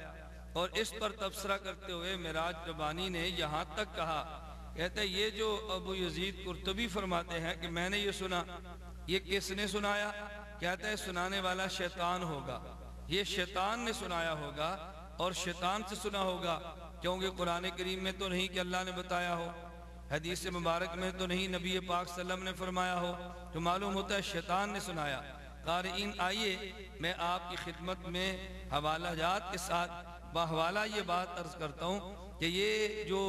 اور اس پر تبصرہ کرتے ہوئے معراج ربانی نے یہاں تک کہا، کہتے ہیں یہ جو ابو یزید قرطبی فرماتے ہیں کہ میں نے یہ سنا، یہ کس نے سنایا؟ کہتے ہیں سنانے والا شیطان ہوگا، یہ شیطان نے سنایا ہوگا، اور شیطان سے سنا ہوگا، کیونکہ قرآن کریم میں تو نہیں کہ اللہ نے بتایا ہو، حدیث مبارک میں تو نہیں نبی پاک صلی اللہ علیہ وسلم نے فرمایا ہو، تو معلوم ہوتا ہے شیطان نے سنایا۔ قارئین آئیے میں آپ کی خدمت میں حوالہ جات کے ساتھ بحوالہ یہ بات عرض کرتا ہوں کہ یہ جو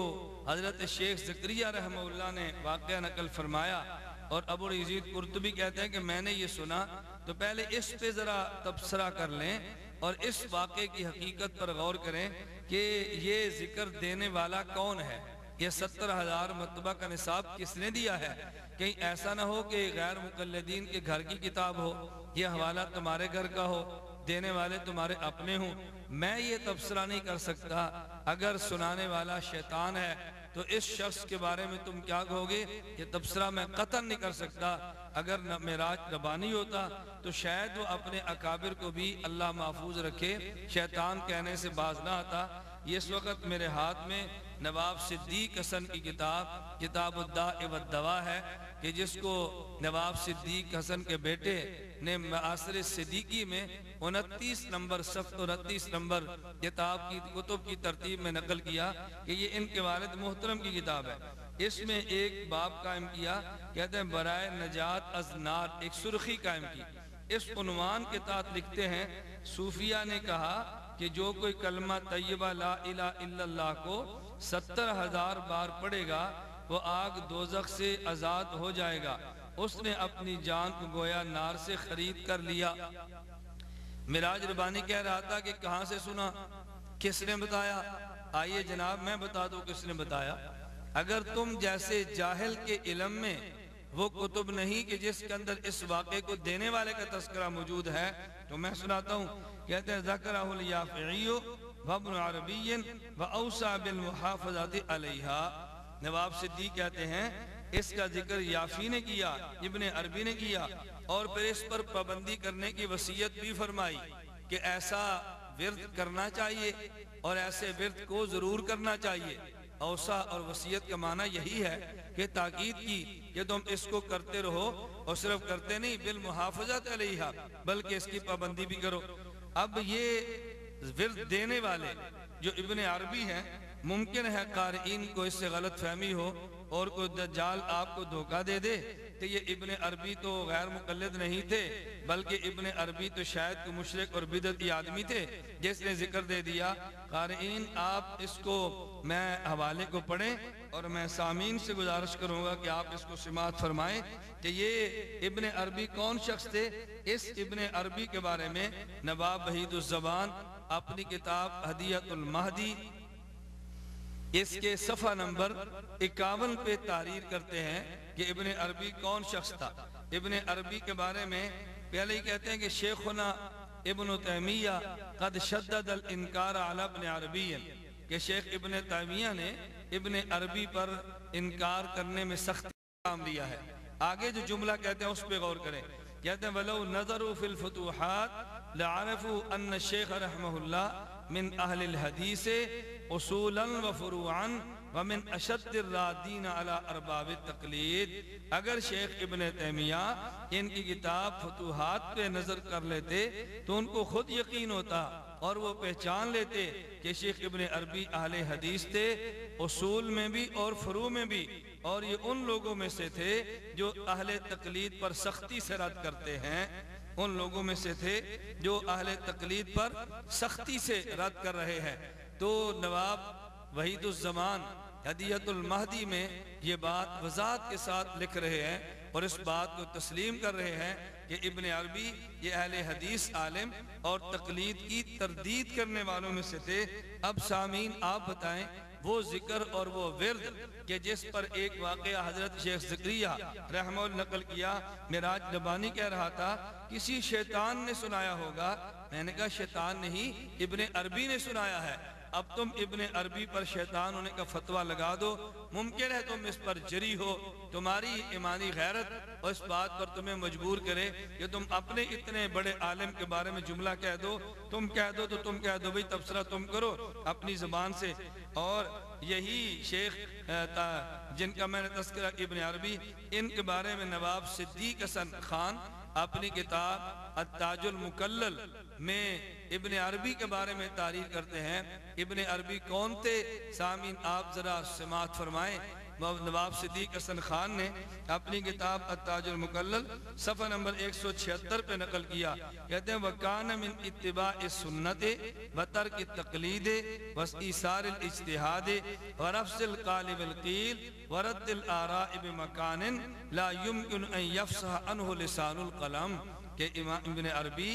حضرت شیخ زکریا رحمہ اللہ نے واقعہ نقل فرمایا اور ابو یزید قرطبی کہتے ہیں کہ میں نے یہ سنا، تو پہلے اس پہ ذرا تبصرہ کر لیں اور اس واقعے کی حقیقت پر غور کریں کہ یہ ذکر دینے والا کون ہے، یہ 70,000 مرتبہ کا نصاب کس نے دیا ہے؟ کہیں ایسا نہ ہو کہ غیر مقلدین کے گھر کی کتاب ہو، یہ حوالہ تمہارے گھر کا ہو، دینے والے تمہارے اپنے ہوں۔ میں یہ تبصرہ نہیں کر سکتا، اگر سنانے والا شیطان ہے تو اس شخص کے بارے میں تم کیا کہو گے؟ یہ تبصرہ میں قطعاً نہیں کر سکتا۔ اگر معراج ربانی ہوتا تو شاید وہ اپنے اکابر کو بھی اللہ محفوظ رکھے، شیطان کہنے سے باز نہ آتا۔ یہ اس وقت میرے ہاتھ میں نواب صدیق حسن کی کتاب الداء والدواء ہے، کہ جس کو نواب صدیق حسن کے بیٹے نے معاصر صدیقی میں 29 نمبر صفحہ 29 نمبر کتاب کی کتب کی ترتیب میں نقل کیا کہ یہ ان کے والد محترم کی کتاب ہے۔ اس میں ایک باب قائم کیا، کہتے ہیں برائے نجات از نار، ایک سرخی قائم کی۔ اس عنوان کے تحت لکھتے ہیں صوفیہ نے کہا کہ جو کوئی کلمہ طیبہ لا الہ الا اللہ کو 70,000 بار پڑھے گا وہ آگ دوزخ سے آزاد ہو جائے گا۔ اس نے اپنی جان کو گویا نار سے خرید کر لیا۔ معراج ربانی کہہ رہا تھا کہ کہاں سے سنا، کس نے بتایا؟ آئیے جناب میں بتا دوں کس نے بتایا۔ اگر تم جیسے جاہل کے علم میں وہ کتب نہیں کہ جس کے اندر اس واقعے کو دینے والے کا تذکرہ موجود ہے تو میں سناتا ہوں۔ کہتے ہیں ذکرہ الیافعی وابن عربی واوصى بالمحافظۃ علیہا۔ نواب صدیق کہتے ہیں اس کا ذکر یافی نے کیا، ابن عربی نے کیا، اور پھر اس پر پابندی کرنے کی وصیت بھی فرمائی کہ ایسا ورد کرنا چاہیے اور ایسے ورد کو ضرور کرنا چاہیے۔ اوصا اور وصیت کا معنی یہی ہے کہ تاکید کی کہ تم اس کو کرتے رہو، اور صرف کرتے نہیں بالمحافظت علیہا بلکہ اس کی پابندی بھی کرو۔ اب یہ ورد دینے والے جو ابن عربی ہیں، ممکن ہے قارئین کو اس سے غلط فہمی ہو اور کوئی دجال آپ کو دھوکہ دے دے کہ یہ ابن عربی تو غیر مقلد نہیں تھے بلکہ ابن عربی تو شاید کوئی مشرک اور بدعتی آدمی تھے جس نے ذکر دے دیا۔ قارئین آپ اس کو میں حوالے کو پڑھیں اور میں سامعین سے گزارش کروں گا کہ آپ اس کو سماعت فرمائیں کہ یہ ابن عربی کون شخص تھے۔ اس ابن عربی کے بارے میں نواب وحید الزبان اپنی کتاب ہدیۃ المہدی اس کے صفحہ نمبر 51 پہ تحریر کرتے ہیں کہ ابن عربی کون شخص تھا۔ ابن عربی کے بارے میں پہلے ہی کہتے ہیں کہ شیخنا ابن تیمیہ قد شدد الانکار علی ابن عربی، کہ شیخ ابن تیمیہ نے ابن عربی پر انکار کرنے میں سختی کام لیا ہے۔ آگے جو جملہ کہتے ہیں اس پہ غور کریں، کہتے ہیں وَلَوْ نَظَرُوا فِي الْفُتُوحَاتِ لَعَرَفُوا أَنَّ الشَّيْخَ رحمہ اللہ من اہل الحدیث اصولا وفروعا ومن اشد الرادین علی ارباب التقلید۔ اگر شیخ ابن تیمیہ ان کی کتاب فتوحات پہ نظر کر لیتے تو ان کو خود یقین ہوتا اور وہ پہچان لیتے کہ شیخ ابن عربی اہل حدیث تھے، اصول میں بھی اور فروع میں بھی، اور یہ ان لوگوں میں سے تھے جو اہل تقلید پر سختی سے رد کرتے ہیں، ان لوگوں میں سے تھے جو اہل تقلید پر سختی سے رد کر رہے ہیں۔ تو نواب وحید الزمان ہدیۃ المہدی میں یہ بات وضاحت کے ساتھ لکھ رہے ہیں اور اس بات کو تسلیم کر رہے ہیں کہ ابن عربی یہ اہل حدیث عالم اور تقلید کی تردید کرنے والوں میں سے تھے۔ اب سامعین آپ بتائیں وہ ذکر اور وہ ورد کہ جس پر ایک واقعہ حضرت شیخ زکریا رحمہ اللہ نقل کیا، معراج ربانی کہہ رہا تھا کسی شیطان نے سنایا ہوگا۔ میں نے کہا شیطان نہیں، ابن عربی نے سنایا ہے۔ اب تم ابن عربی پر شیطان ہونے کا فتویٰ لگا دو، ممکن ہے تم اس پر جری ہو، تمہاری ایمانی غیرت اور اس بات پر تمہیں مجبور کرے کہ تم اپنے اتنے بڑے عالم کے بارے میں جملہ کہہ دو، تم کہہ دو تو تم کہہ دو بھئی تبصرہ تم کرو اپنی زبان سے۔ اور یہی شیخ جن کا میں نے تذکرہ ابن عربی، ان کے بارے میں نواب صدیق حسن خان اپنی کتاب التاج المکلل میں ابن عربی کے بارے میں تحریر کرتے ہیں۔ ابن عربی کون تھے سامعین آپ ذرا سماعت فرمائیں۔ نواب صدیق حسن خان نے اپنی کتاب التاج المکلل صفحہ نمبر 176 پہ نقل کیا، کہتے ہیں وَكَانَ مِنْ اتِّبَاعِ السُّنَّةِ وَتَرْكِ التَّقْلِيدِ وَإِيثَارِ الْاجْتِهَادِ وَرَفْضِ الْقَالِ بِالْقِيلِ وَرَدِّ الْآرَاءِ بِمَكَانٍ لَا يُمْكِنُ أَنْ يَفْصَحَ عَنْهُ لِسَانُ الْقَلَمِ، کہ امام ابن عربی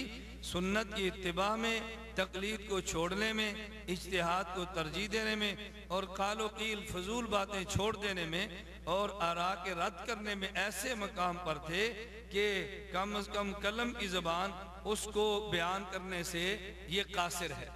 سنت کی اتباع میں، تقلید کو چھوڑنے میں، اجتہاد کو ترجیح دینے میں اور قال و قیل فضول باتیں چھوڑ دینے میں اور آراء کے رد کرنے میں ایسے مقام پر تھے کہ کم از کم قلم کی زبان اس کو بیان کرنے سے یہ قاصر ہے۔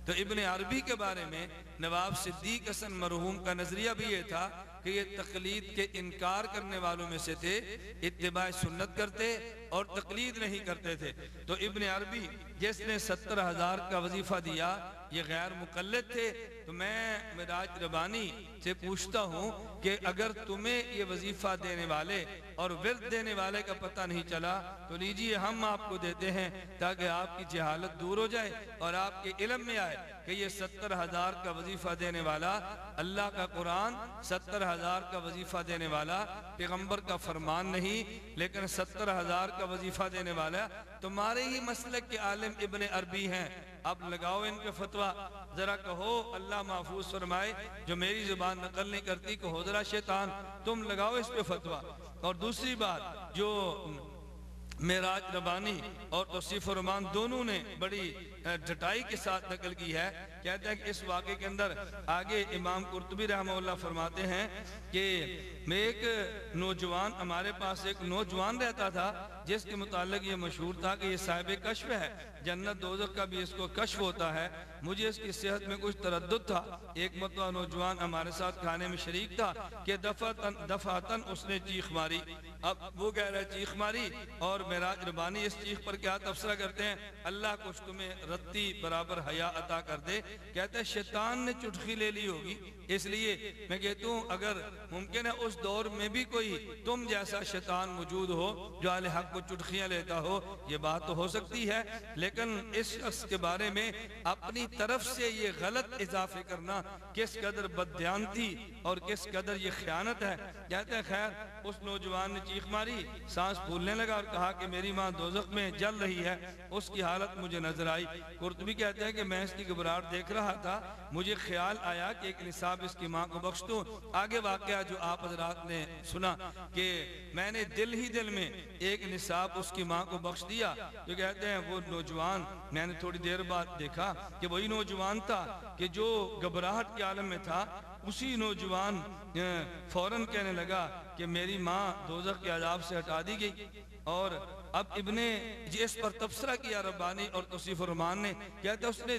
تو ابن عربی کے بارے میں نواب صدیق حسن مرحوم کا نظریہ بھی یہ تھا کہ یہ تقلید کے انکار کرنے والوں میں سے تھے، اتباع سنت کرتے اور تقلید نہیں کرتے تھے۔ تو ابن عربی جس نے 70,000 کا وظیفہ دیا یہ غیر مقلد تھے۔ تو میں معراج ربانی سے پوچھتا ہوں کہ اگر تمہیں یہ وظیفہ دینے والے اور ورد دینے والے کا پتہ نہیں چلا تو لیجئے ہم آپ کو دیتے ہیں تاکہ آپ کی جہالت دور ہو جائے اور آپ کے علم میں آئے۔ کہ یہ 70,000 کا وظیفہ دینے والا اللہ کا قرآن، 70,000 کا وظیفہ دینے والا پیغمبر کا فرمان نہیں، لیکن 70,000 کا وظیفہ دینے والا تمہارے ہی مسلک کے عالم ابن عربی ہیں۔ اب لگاؤ ان کے فتویٰ، ذرا کہو اللہ محفوظ فرمائے، جو میری زبان نقل نہیں کرتی، کہو ذرا شیطان تم لگاؤ اس پہ فتویٰ۔ اور دوسری بات، جو معراج ربانی اور توصیف الرحمان دونوں نے بڑی ڈٹائی کے ساتھ نقل کی ہے، کہتے ہیں کہ اس واقعے کے اندر آگے امام قرطبی رحمہ اللہ فرماتے ہیں کہ میں ایک نوجوان، ہمارے پاس ایک نوجوان رہتا تھا جس کے متعلق یہ مشہور تھا کہ یہ صاحب کشف ہے، جنت دوزخ کا بھی اس کو کشف ہوتا ہے۔ مجھے اس کی صحت میں کچھ تردد تھا۔ ایک مرتبہ نوجوان ہمارے ساتھ کھانے میں شریک تھا کہ دفعتاً اس نے چیخ ماری۔ اب وہ کہہ رہا ہے چیخ ماری، اور معراج ربانی اس چیخ پر کیا تبصرہ کرتے ہیں، اللہ کچھ تمہیں رتی برابر حیا عطا کر دے۔ کہتے ہیں شیطان نے چٹکی لے لی ہوگی، اس لیے میں کہتا ہوں اگر ممکن ہے اس دور میں بھی کوئی تم جیسا شیطان موجود ہو جو اہل حق کو چٹکیاں لیتا ہو، یہ بات تو ہو سکتی ہے، لیکن اس شخص کے بارے میں اپنی طرف سے یہ غلط اضافے کرنا کس قدر بددیانتی اور کس قدر یہ خیانت ہے۔ کہتے ہیں خیر اس نوجوان نے چیخ ماری، سانس پھولنے لگا اور کہا کہ میری ماں دوزخ میں جل رہی ہے، اس کی حالت مجھے نظر آئی۔ قرطبی کہتے ہیں کہ میں اس کی گھبراہٹ دیکھ رہا تھا، مجھے خیال آیا کہ ایک نصاب اس کی ماں کو بخش دوں۔ آگے واقعہ جو آپ حضرات نے سنا کہ میں نے دل میں ایک نصاب اس کی ماں کو بخش دیا۔ جو کہتے ہیں وہ نوجوان، میں نے تھوڑی دیر بعد دیکھا کہ وہی نوجوان تھا کہ جو گھبراہٹ کے عالم میں تھا۔ اسی نوجوان فوراً کہنے لگا کہ میری ماں دوزخ کے عذاب سے ہٹا دی گئی۔ اور اب ابن اس پر تبصرہ کیا ربانی اور توصیف الرحمان نے، کہتے ہیں اس نے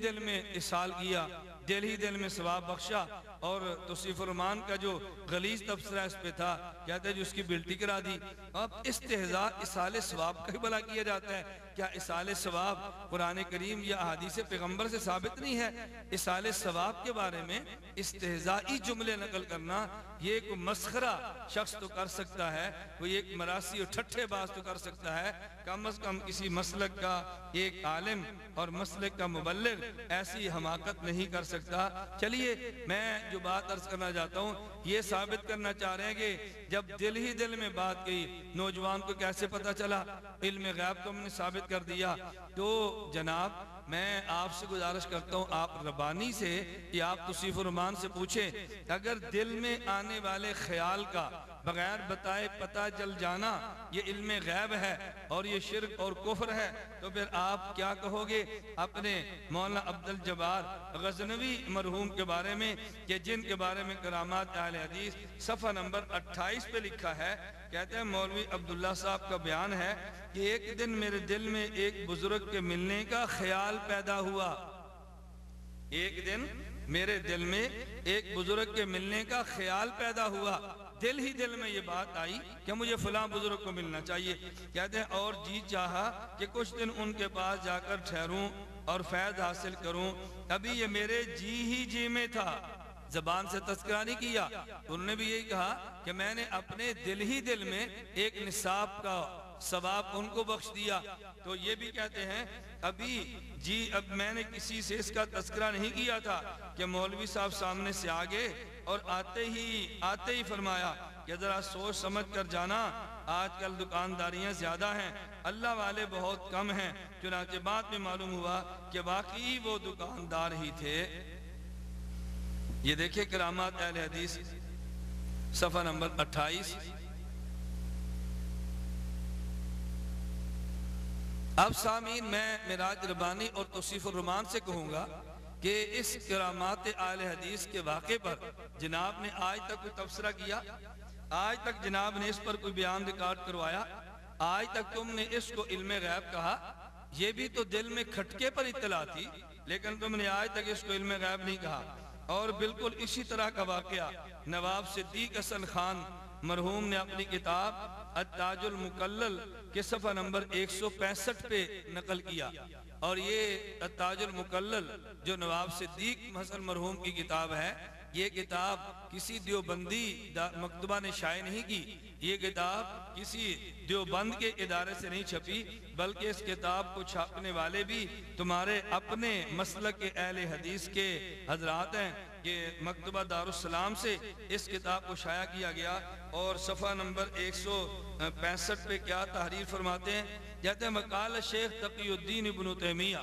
دل میں اصال کیا، دل میں ثواب بخشا۔ اور توصیف الرحمان کا جو غلیظ تبصرہ اس پہ تھا، کہتے ہیں جو اس کی بلٹی کرا دی۔ اب استہزاء اصال ثواب کا ہی بھلا کیا جاتا ہے، کیا اصال ثواب قرآن کریم یا احادیث پیغمبر سے ثابت نہیں ہے؟ اصال ثواب کے بارے میں استہزائی جملے نقل کرنا یہ کوئی مسخرہ شخص تو کر سکتا ہے، کوئی ایک مراسی اور ٹھٹھے باز تو کر سکتا ہے، کم از کم کسی مسلک کا ایک عالم اور مسلک کا مبلغ ایسی حماقت نہیں کر سکتا۔ چلیے میں جو بات عرض کرنا چاہتا ہوں یہ ثابت کرنا چاہ رہے ہیں کہ جب دل میں بات کہی، نوجوان کو کیسے پتا چلا، علم غیب تو ہم نے ثابت کر دیا۔ تو جناب میں آپ سے گزارش کرتا ہوں، آپ ربانی سے یا آپ توصیف الرحمان سے پوچھیں، اگر دل میں آنے والے خیال کا بغیر بتائے پتہ چل جانا یہ علم غیب ہے اور یہ شرک اور کفر ہے، تو پھر آپ کیا کہو گے اپنے مولانا عبدالجبار غزنوی مرحوم کے بارے میں، کہ جن کے بارے میں کرامات اہل حدیث صفحہ نمبر 28 پہ لکھا ہے۔ کہتے ہیں مولوی عبداللہ صاحب کا بیان ہے کہ ایک دن میرے دل میں ایک بزرگ کے ملنے کا خیال پیدا ہوا، ایک دن میرے دل میں ایک بزرگ کے ملنے کا خیال پیدا ہوا، دل میں یہ بات آئی کہ مجھے فلاں بزرگ کو ملنا چاہیے۔ کہتے ہیں اور جی چاہا کہ کچھ دن ان کے پاس جا کر ٹھہروں اور فیض حاصل کروں، ابھی یہ میرے جی میں تھا، زبان سے تذکرہ نہیں کیا۔ انہوں نے بھی یہی کہا کہ میں نے اپنے دل میں ایک نصاب کا ثواب ان کو بخش دیا۔ تو یہ بھی کہتے ہیں اب میں نے کسی سے اس کا تذکرہ نہیں کیا تھا کہ مولوی صاحب سامنے سے آگے اور آتے ہی فرمایا کہ ذرا سوچ سمجھ کر جانا، آج کل دکانداریاں زیادہ ہیں، اللہ والے بہت کم ہیں۔ چنانچہ بعد میں معلوم ہوا کہ واقعی وہ دکاندار ہی تھے۔ یہ دیکھیں کرامات اہل حدیث صفحہ نمبر 28۔ اب سامعین میں معراج ربانی اور توصیف الرحمان سے کہوں گا کہ اس کرامات اہل حدیث کے واقعے پر جناب نے آج تک کوئی تبصرہ کیا؟ آج تک جناب نے اس پر کوئی بیان ریکارڈ کروایا؟ آج تک تم نے اس کو علم غیب کہا؟ یہ بھی تو دل میں کھٹکے پر اطلاع تھی، لیکن تم نے آج تک اس کو علم غیب نہیں کہا۔ اور بالکل اسی طرح کا واقعہ نواب صدیق حسن خان مرحوم نے اپنی کتاب التاج المکلل کے صفحہ نمبر 165 پہ نقل کیا۔ اور یہ التاج المکلل جو نواب صدیق حسن مرحوم کی کتاب ہے، یہ کتاب کسی دیوبندی مکتبہ نے شائع نہیں کی، یہ کتاب کسی دیوبند کے ادارے سے نہیں چھپی، بلکہ اس کتاب کو چھاپنے والے بھی تمہارے اپنے مسلک کے اہل حدیث کے حضرات ہیں کہ مکتبہ دارالسلام سے اس کتاب کو شائع کیا گیا۔ اور صفحہ نمبر 165 پہ کیا تحریر فرماتے ہیں؟ کہتے ہیں وقال شیخ تقی الدین ابن تیمیہ،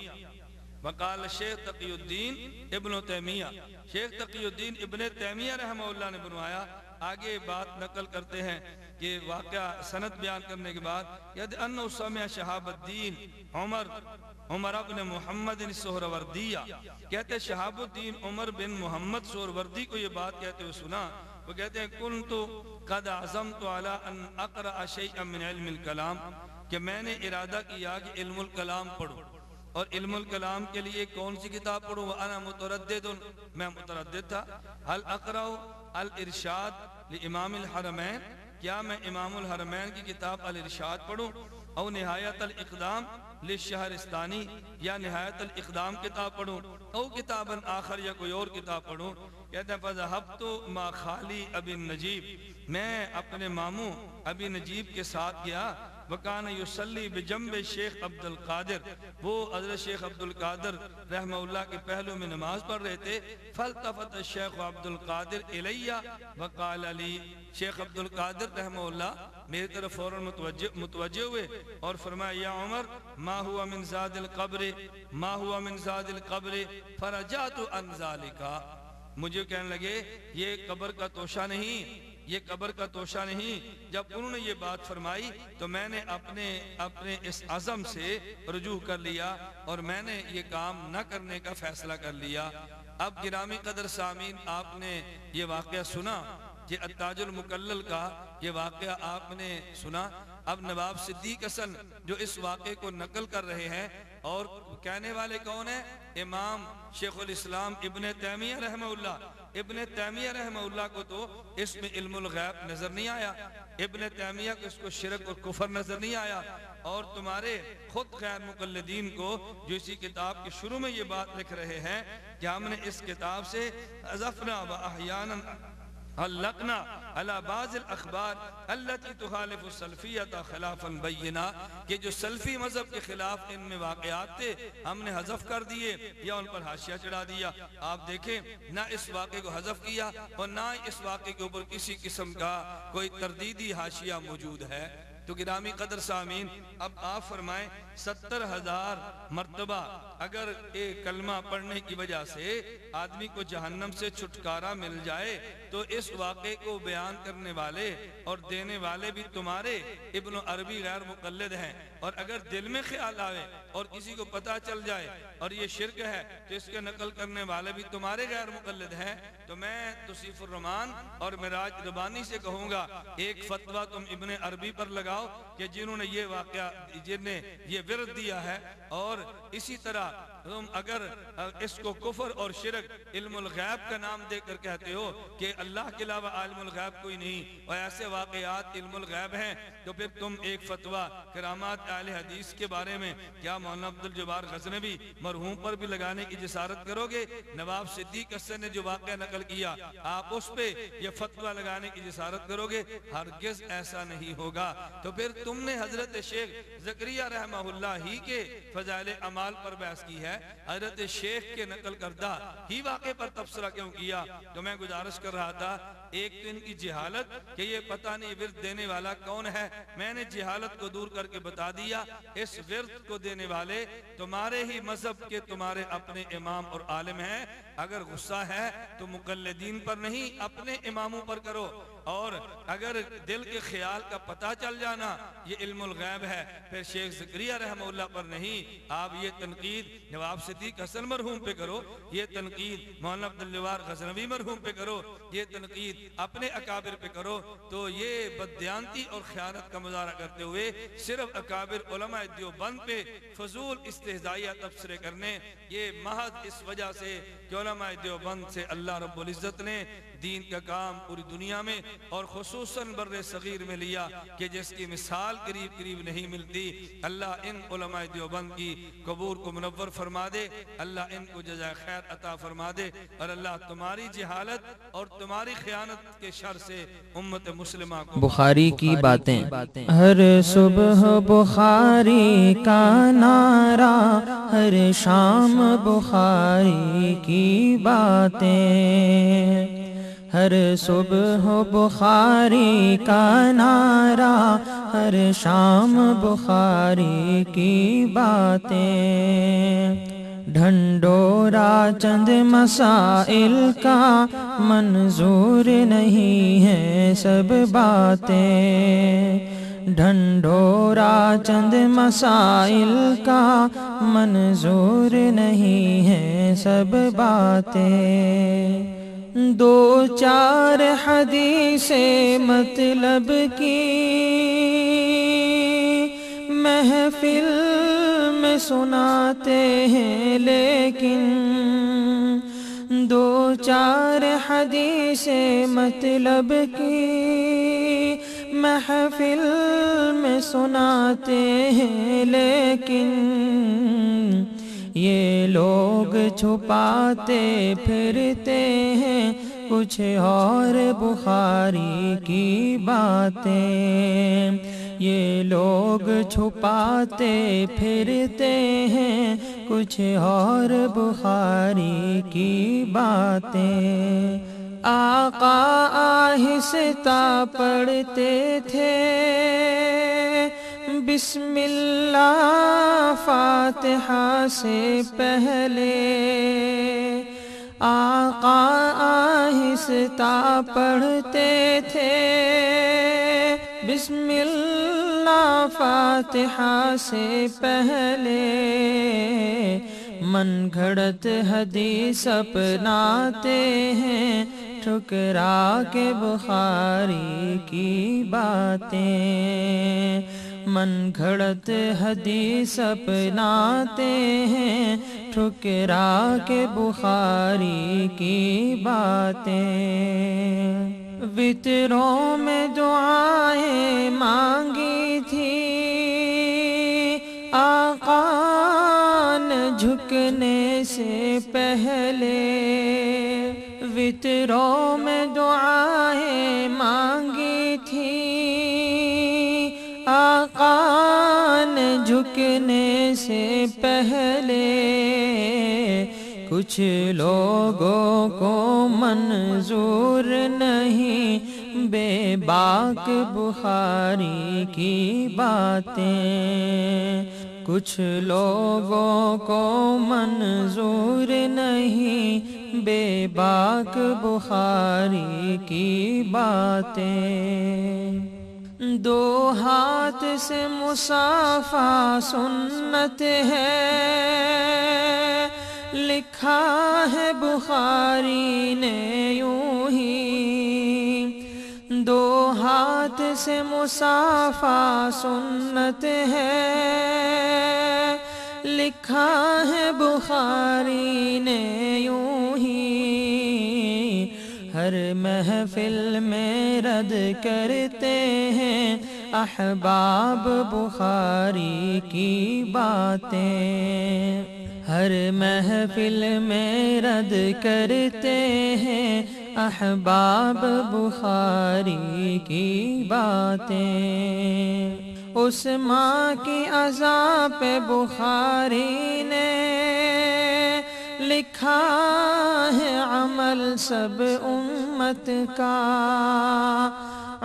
وقال شیخ تقی الدین ابن تیمیہ، شیخ تقی الدین ابن تیمیہ رحمہ اللہ نے بنوایا۔ آگے بات نقل کرتے ہیں کہ واقعہ سند بیان کرنے کے بعد کہتے ہیں انہو سمع شہاب الدین عمر بن محمد سہروردیہ، کہتے ہیں شہاب الدین عمر بن محمد سہروردی کو یہ بات کہتے ہوئے سنا۔ وہ کہتے ہیں کنتو قد عزمت علی ان اقرأ شیئا من علم الکلام، کہ میں نے ارادہ کیا کہ علم الکلام پڑھوں، اور علم الکلام کے لیے کون سی کتاب پڑھوں؟ وَأَنَا مُتَرَدِّدٌ، میں متردد تھا۔ هل اقرأ الارشاد لامام الحرمین، کیا میں امام الحرمین کی کتاب الارشاد پڑھوں؟ او نہایت الاقدام للشہرستانی، یا نہایت الاقدام کتاب پڑھوں؟ او کتاباً آخر، یا کوئی اور کتاب پڑھوں؟ کہتے ہیں فَذَهَبْتُ مَا خَالِي ابی النجیب، میں اپنے ماموں ابی نجیب کے ساتھ گیا۔ وَكَانَ يُصَلِّي بِجَنْبِ شیخ عبد القادر، وہ حضرت شیخ عبد القادر رحمہ اللہ کے پہلو میں نماز پڑھ رہے تھے۔ فَالْتَفَتَ الشیخ عبد القادر الیہ وَقَالَ لِي، شیخ عبد القادر رحمہ اللہ میری طرف فوراً متوجہ ہوئے اور فرمایا یا عمر ما ہوا من زاد القبر، ما ہوا من زاد القبر فرجعت عن ذالک، مجھے کہنے لگے یہ قبر کا توشہ نہیں، یہ قبر کا توشہ نہیں۔ جب انہوں نے یہ بات فرمائی تو میں نے اپنے اس عزم سے رجوع کر لیا اور میں نے یہ کام نہ کرنے کا فیصلہ کر لیا۔ اب گرامی قدر سامعین، آپ نے یہ واقعہ سنا، یہ التاج المکلل کا یہ واقعہ آپ نے سنا۔ اب نواب صدیق حسن جو اس واقعے کو نقل کر رہے ہیں، اور کہنے والے کون ہیں؟ امام شیخ الاسلام ابن تیمیہ رحمہ اللہ۔ ابن تیمیہ رحمہ اللہ کو تو اس میں علم الغیب نظر نہیں آیا، ابن تیمیہ کو اس کو شرک اور کفر نظر نہیں آیا، اور تمہارے خود غیر مقلدین کو جو اسی کتاب کے شروع میں یہ بات لکھ رہے ہیں کہ ہم نے اس کتاب سے حذفنا و احیانا علقنا على بعض الاخبار التي تخالف السلفیۃ خلافا بینا، کہ جو سلفی مذہب کے خلاف ان میں واقعات تھے ہم نے حذف کر دیے یا ان پر حاشیہ چڑھا دیا۔ آپ دیکھیں نہ اس واقعے کو حذف کیا اور نہ اس واقعے کے اوپر کسی قسم کا کوئی تردیدی حاشیہ موجود ہے۔ تو گرامی قدر سامعین، اب آپ فرمائیں 70,000 مرتبہ اگر ایک کلمہ پڑھنے کی وجہ سے آدمی کو جہنم سے چھٹکارا مل جائے تو اس واقعے کو بیان کرنے والے اور دینے والے بھی تمہارے ابن عربی غیر مقلد ہیں، اور اگر دل میں خیال آئے اور کسی کو پتہ چل جائے اور یہ شرک ہے تو اس کے نقل کرنے والے بھی تمہارے غیر مقلد ہیں۔ تو میں توصیف الرحمان اور معراج ربانی سے کہوں گا ایک فتویٰ تم ابن عربی پر لگاؤ کہ جنہوں نے یہ واقعہ جنہیں یہ ورد دیا ہے، اور اسی طرح تم اگر اس کو کفر اور شرک علم الغیب کا نام دے کر کہتے ہو کہ اللہ کے علاوہ عالم الغیب کوئی نہیں اور ایسے واقعات علم الغیب ہیں، تو پھر تم ایک فتویٰ کرامات اہل حدیث کے بارے میں کیا مولانا عبدالجبار غزنوی مرحوم پر بھی لگانے کی جسارت کرو گے؟ نواب صدیق حسن نے جو واقعہ نقل کیا آپ اس پہ یہ فتویٰ لگانے کی جسارت کرو گے؟ ہرگز ایسا نہیں ہوگا۔ تو پھر تم نے حضرت شیخ زکریہ رحمہ اللہ ہی کے فضائل اعمال پر بحث کی ہے، حضرت شیخ کے نقل کردہ ہی واقعے پر تبصرہ کیوں کیا؟ تو میں گزارش کر رہا تھا ایک تو ان کی جہالت کہ یہ پتہ نہیں ورد دینے والا کون ہے، میں نے جہالت کو دور کر کے بتا دیا اس ورد کو دینے والے تمہارے ہی مذہب کے تمہارے اپنے امام اور عالم ہیں۔ اگر غصہ ہے تو مقلدین پر نہیں اپنے اماموں پر کرو، اور اگر دل کے خیال کا پتہ چل جانا یہ علم الغیب ہے پھر شیخ زکریہ رحمہ اللہ پر نہیں۔ آپ یہ تنقید نواب صدیق حسن مرحوم پہ کرو، یہ تنقید مولانا عبدالجبار غزنوی مرحوم پہ کرو، یہ تنقید اپنے اکابر پہ کرو، تو یہ بددیانتی اور خیانت کا مظاہرہ کرتے ہوئے صرف اکابر علماء دیوبند پہ فضول استہزائیہ تبصرے کرنے، یہ محض اس وجہ سے کہ علماء دیوبند سے اللہ رب العزت نے دین کا کام پوری دنیا میں اور خصوصاً بر صغیر میں لیا کہ جس کی مثال قریب قریب نہیں ملتی. اللہ ان علماء دیوبند کی قبور کو منور فرما دے, اللہ ان کو جزائے خیر عطا فرما دے, اور اللہ تمہاری جہالت اور تمہاری خیانت کے شر سے امت مسلمہ کو. بخاری کی باتیں. ہر صبح بخاری کا نعرہ, ہر شام بخاری کی باتیں. ہر صبح بخاری کا نعرہ, ہر شام بخاری کی باتیں. ڈھنڈورا چند مسائل کا منظور نہیں ہے سب باتیں. ڈھنڈورا چند مسائل کا منظور نہیں ہے سب باتیں. دو چار حدیث مطلب کی محفل میں سناتے ہیں, لیکن دو چار حدیث مطلب کی محفل میں سناتے ہیں, لیکن یہ لوگ چھپاتے پھرتے ہیں کچھ اور بخاری کی باتیں. یہ لوگ چھپاتے پھرتے ہیں کچھ اور بخاری کی باتیں. آقا آہستہ پڑھتے تھے بسم اللہ فاتحہ سے پہلے. آقا آہستہ پڑھتے تھے بسم اللہ فاتحہ سے پہلے. من گھڑت حدیث اپناتے ہیں ٹھکرا کے بخاری کی باتیں. من گھڑت حدیث اپناتے ہیں ٹھکرا کے بخاری کی باتیں. وطروں میں دعائیں مانگی تھی آقا نے جھکنے سے پہلے. وطروں میں دعائیں مانگی تھی آقا نے جھکنے سے پہلے. کچھ لوگوں کو منظور نہیں بے باک بخاری کی باتیں. کچھ لوگوں کو منظور نہیں بے باک بخاری کی باتیں. دو ہاتھ سے مصافحہ سنت ہے لکھا ہے بخاری نے یوں ہی. دو ہاتھ سے مصافحہ سنت ہے لکھا ہے بخاری نے یوں ہی. ہر محفل میں رد کرتے ہیں احباب بخاری کی باتیں. ہر محفل میں رد کرتے ہیں احباب بخاری کی باتیں. اس ماں کی عزا پہ بخاری نے لکھا ہے عمل سب امت کا.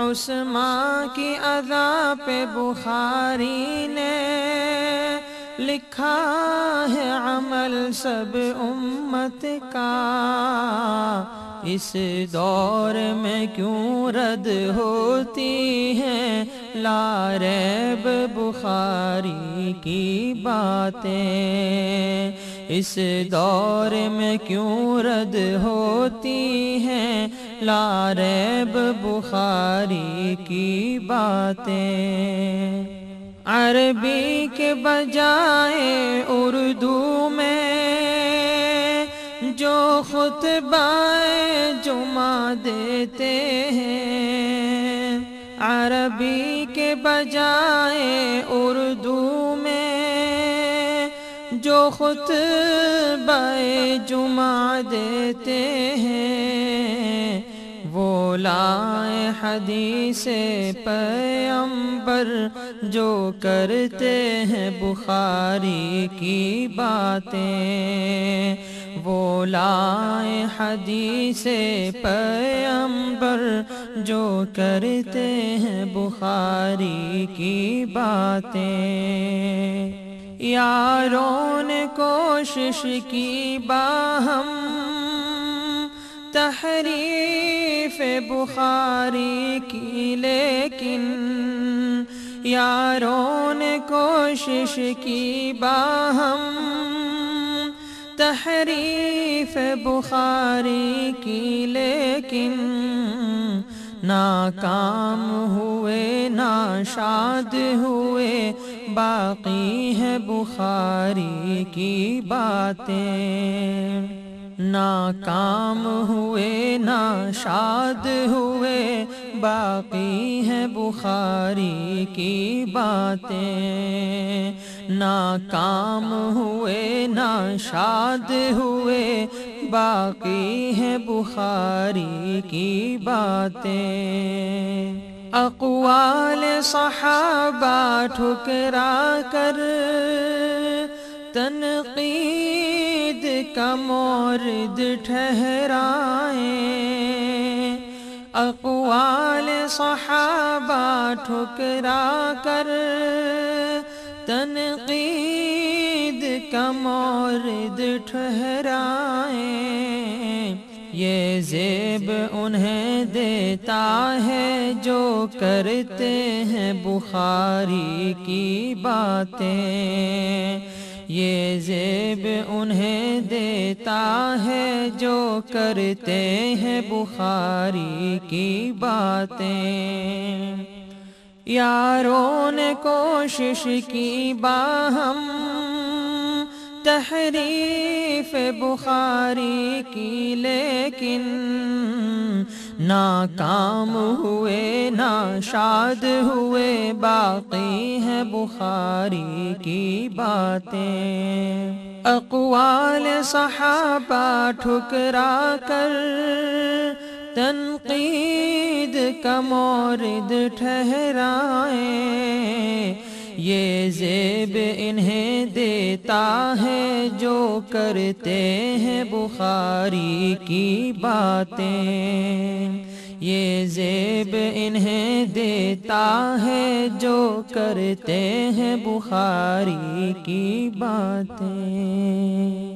اس ماں کی عزا پہ بخاری نے لکھا ہے عمل سب امت کا. اس دور میں کیوں رد ہوتی ہیں لا ریب بخاری کی باتیں. اس دور میں کیوں رد ہوتی ہیں لا ریب بخاری کی باتیں. عربی کے بجائے اردو میں جو جو خطبہ جمعہ دیتے ہیں عربی کے بجائے اردو میں، جو خطبہ جمعہ دیتے ہیں وہ لائے حدیث پیغمبر، جو کرتے ہیں بخاری کی باتیں، وہ لائے حدیث پیغمبر، جو کرتے ہیں بخاری کی باتیں۔ یاروں نے کوشش کی باہم تحریف بخاری کی، لیکن یاروں نے کوشش کی باہم تحریف بخاری کی، لیکن ناکام ہوئے ناشاد ہوئے، باقی ہے بخاری کی باتیں۔ ناکام ہوئے ناشاد ہوئے، باقی ہے بخاری کی باتیں۔ ناکام ہوئے ناشاد ہوئے، باقی ہے بخاری کی باتیں۔ اقوال صحابہ ٹھکرا کر تنقید کا مورد ٹھہرائیں، اقوال صحابہ ٹھکرا کر تنقید کا مورد ٹھہرائیں، یہ زیب انہیں دیتا ہے جو کرتے ہیں بخاری کی باتیں، یہ زیب انہیں دیتا ہے جو کرتے ہیں بخاری کی باتیں۔ یاروں نے کوشش کی باہم تحریف بخاری کی، لیکن ناکام ہوئے ناشاد ہوئے، باقی ہے بخاری کی باتیں۔ اقوال صحابہ ٹھکرا کر تنقید کا مورد ٹھہرائیں، یہ زیب انہیں دیتا ہے جو کرتے ہیں بخاری کی باتیں، یہ زیب انہیں دیتا ہے جو کرتے ہیں بخاری کی باتیں۔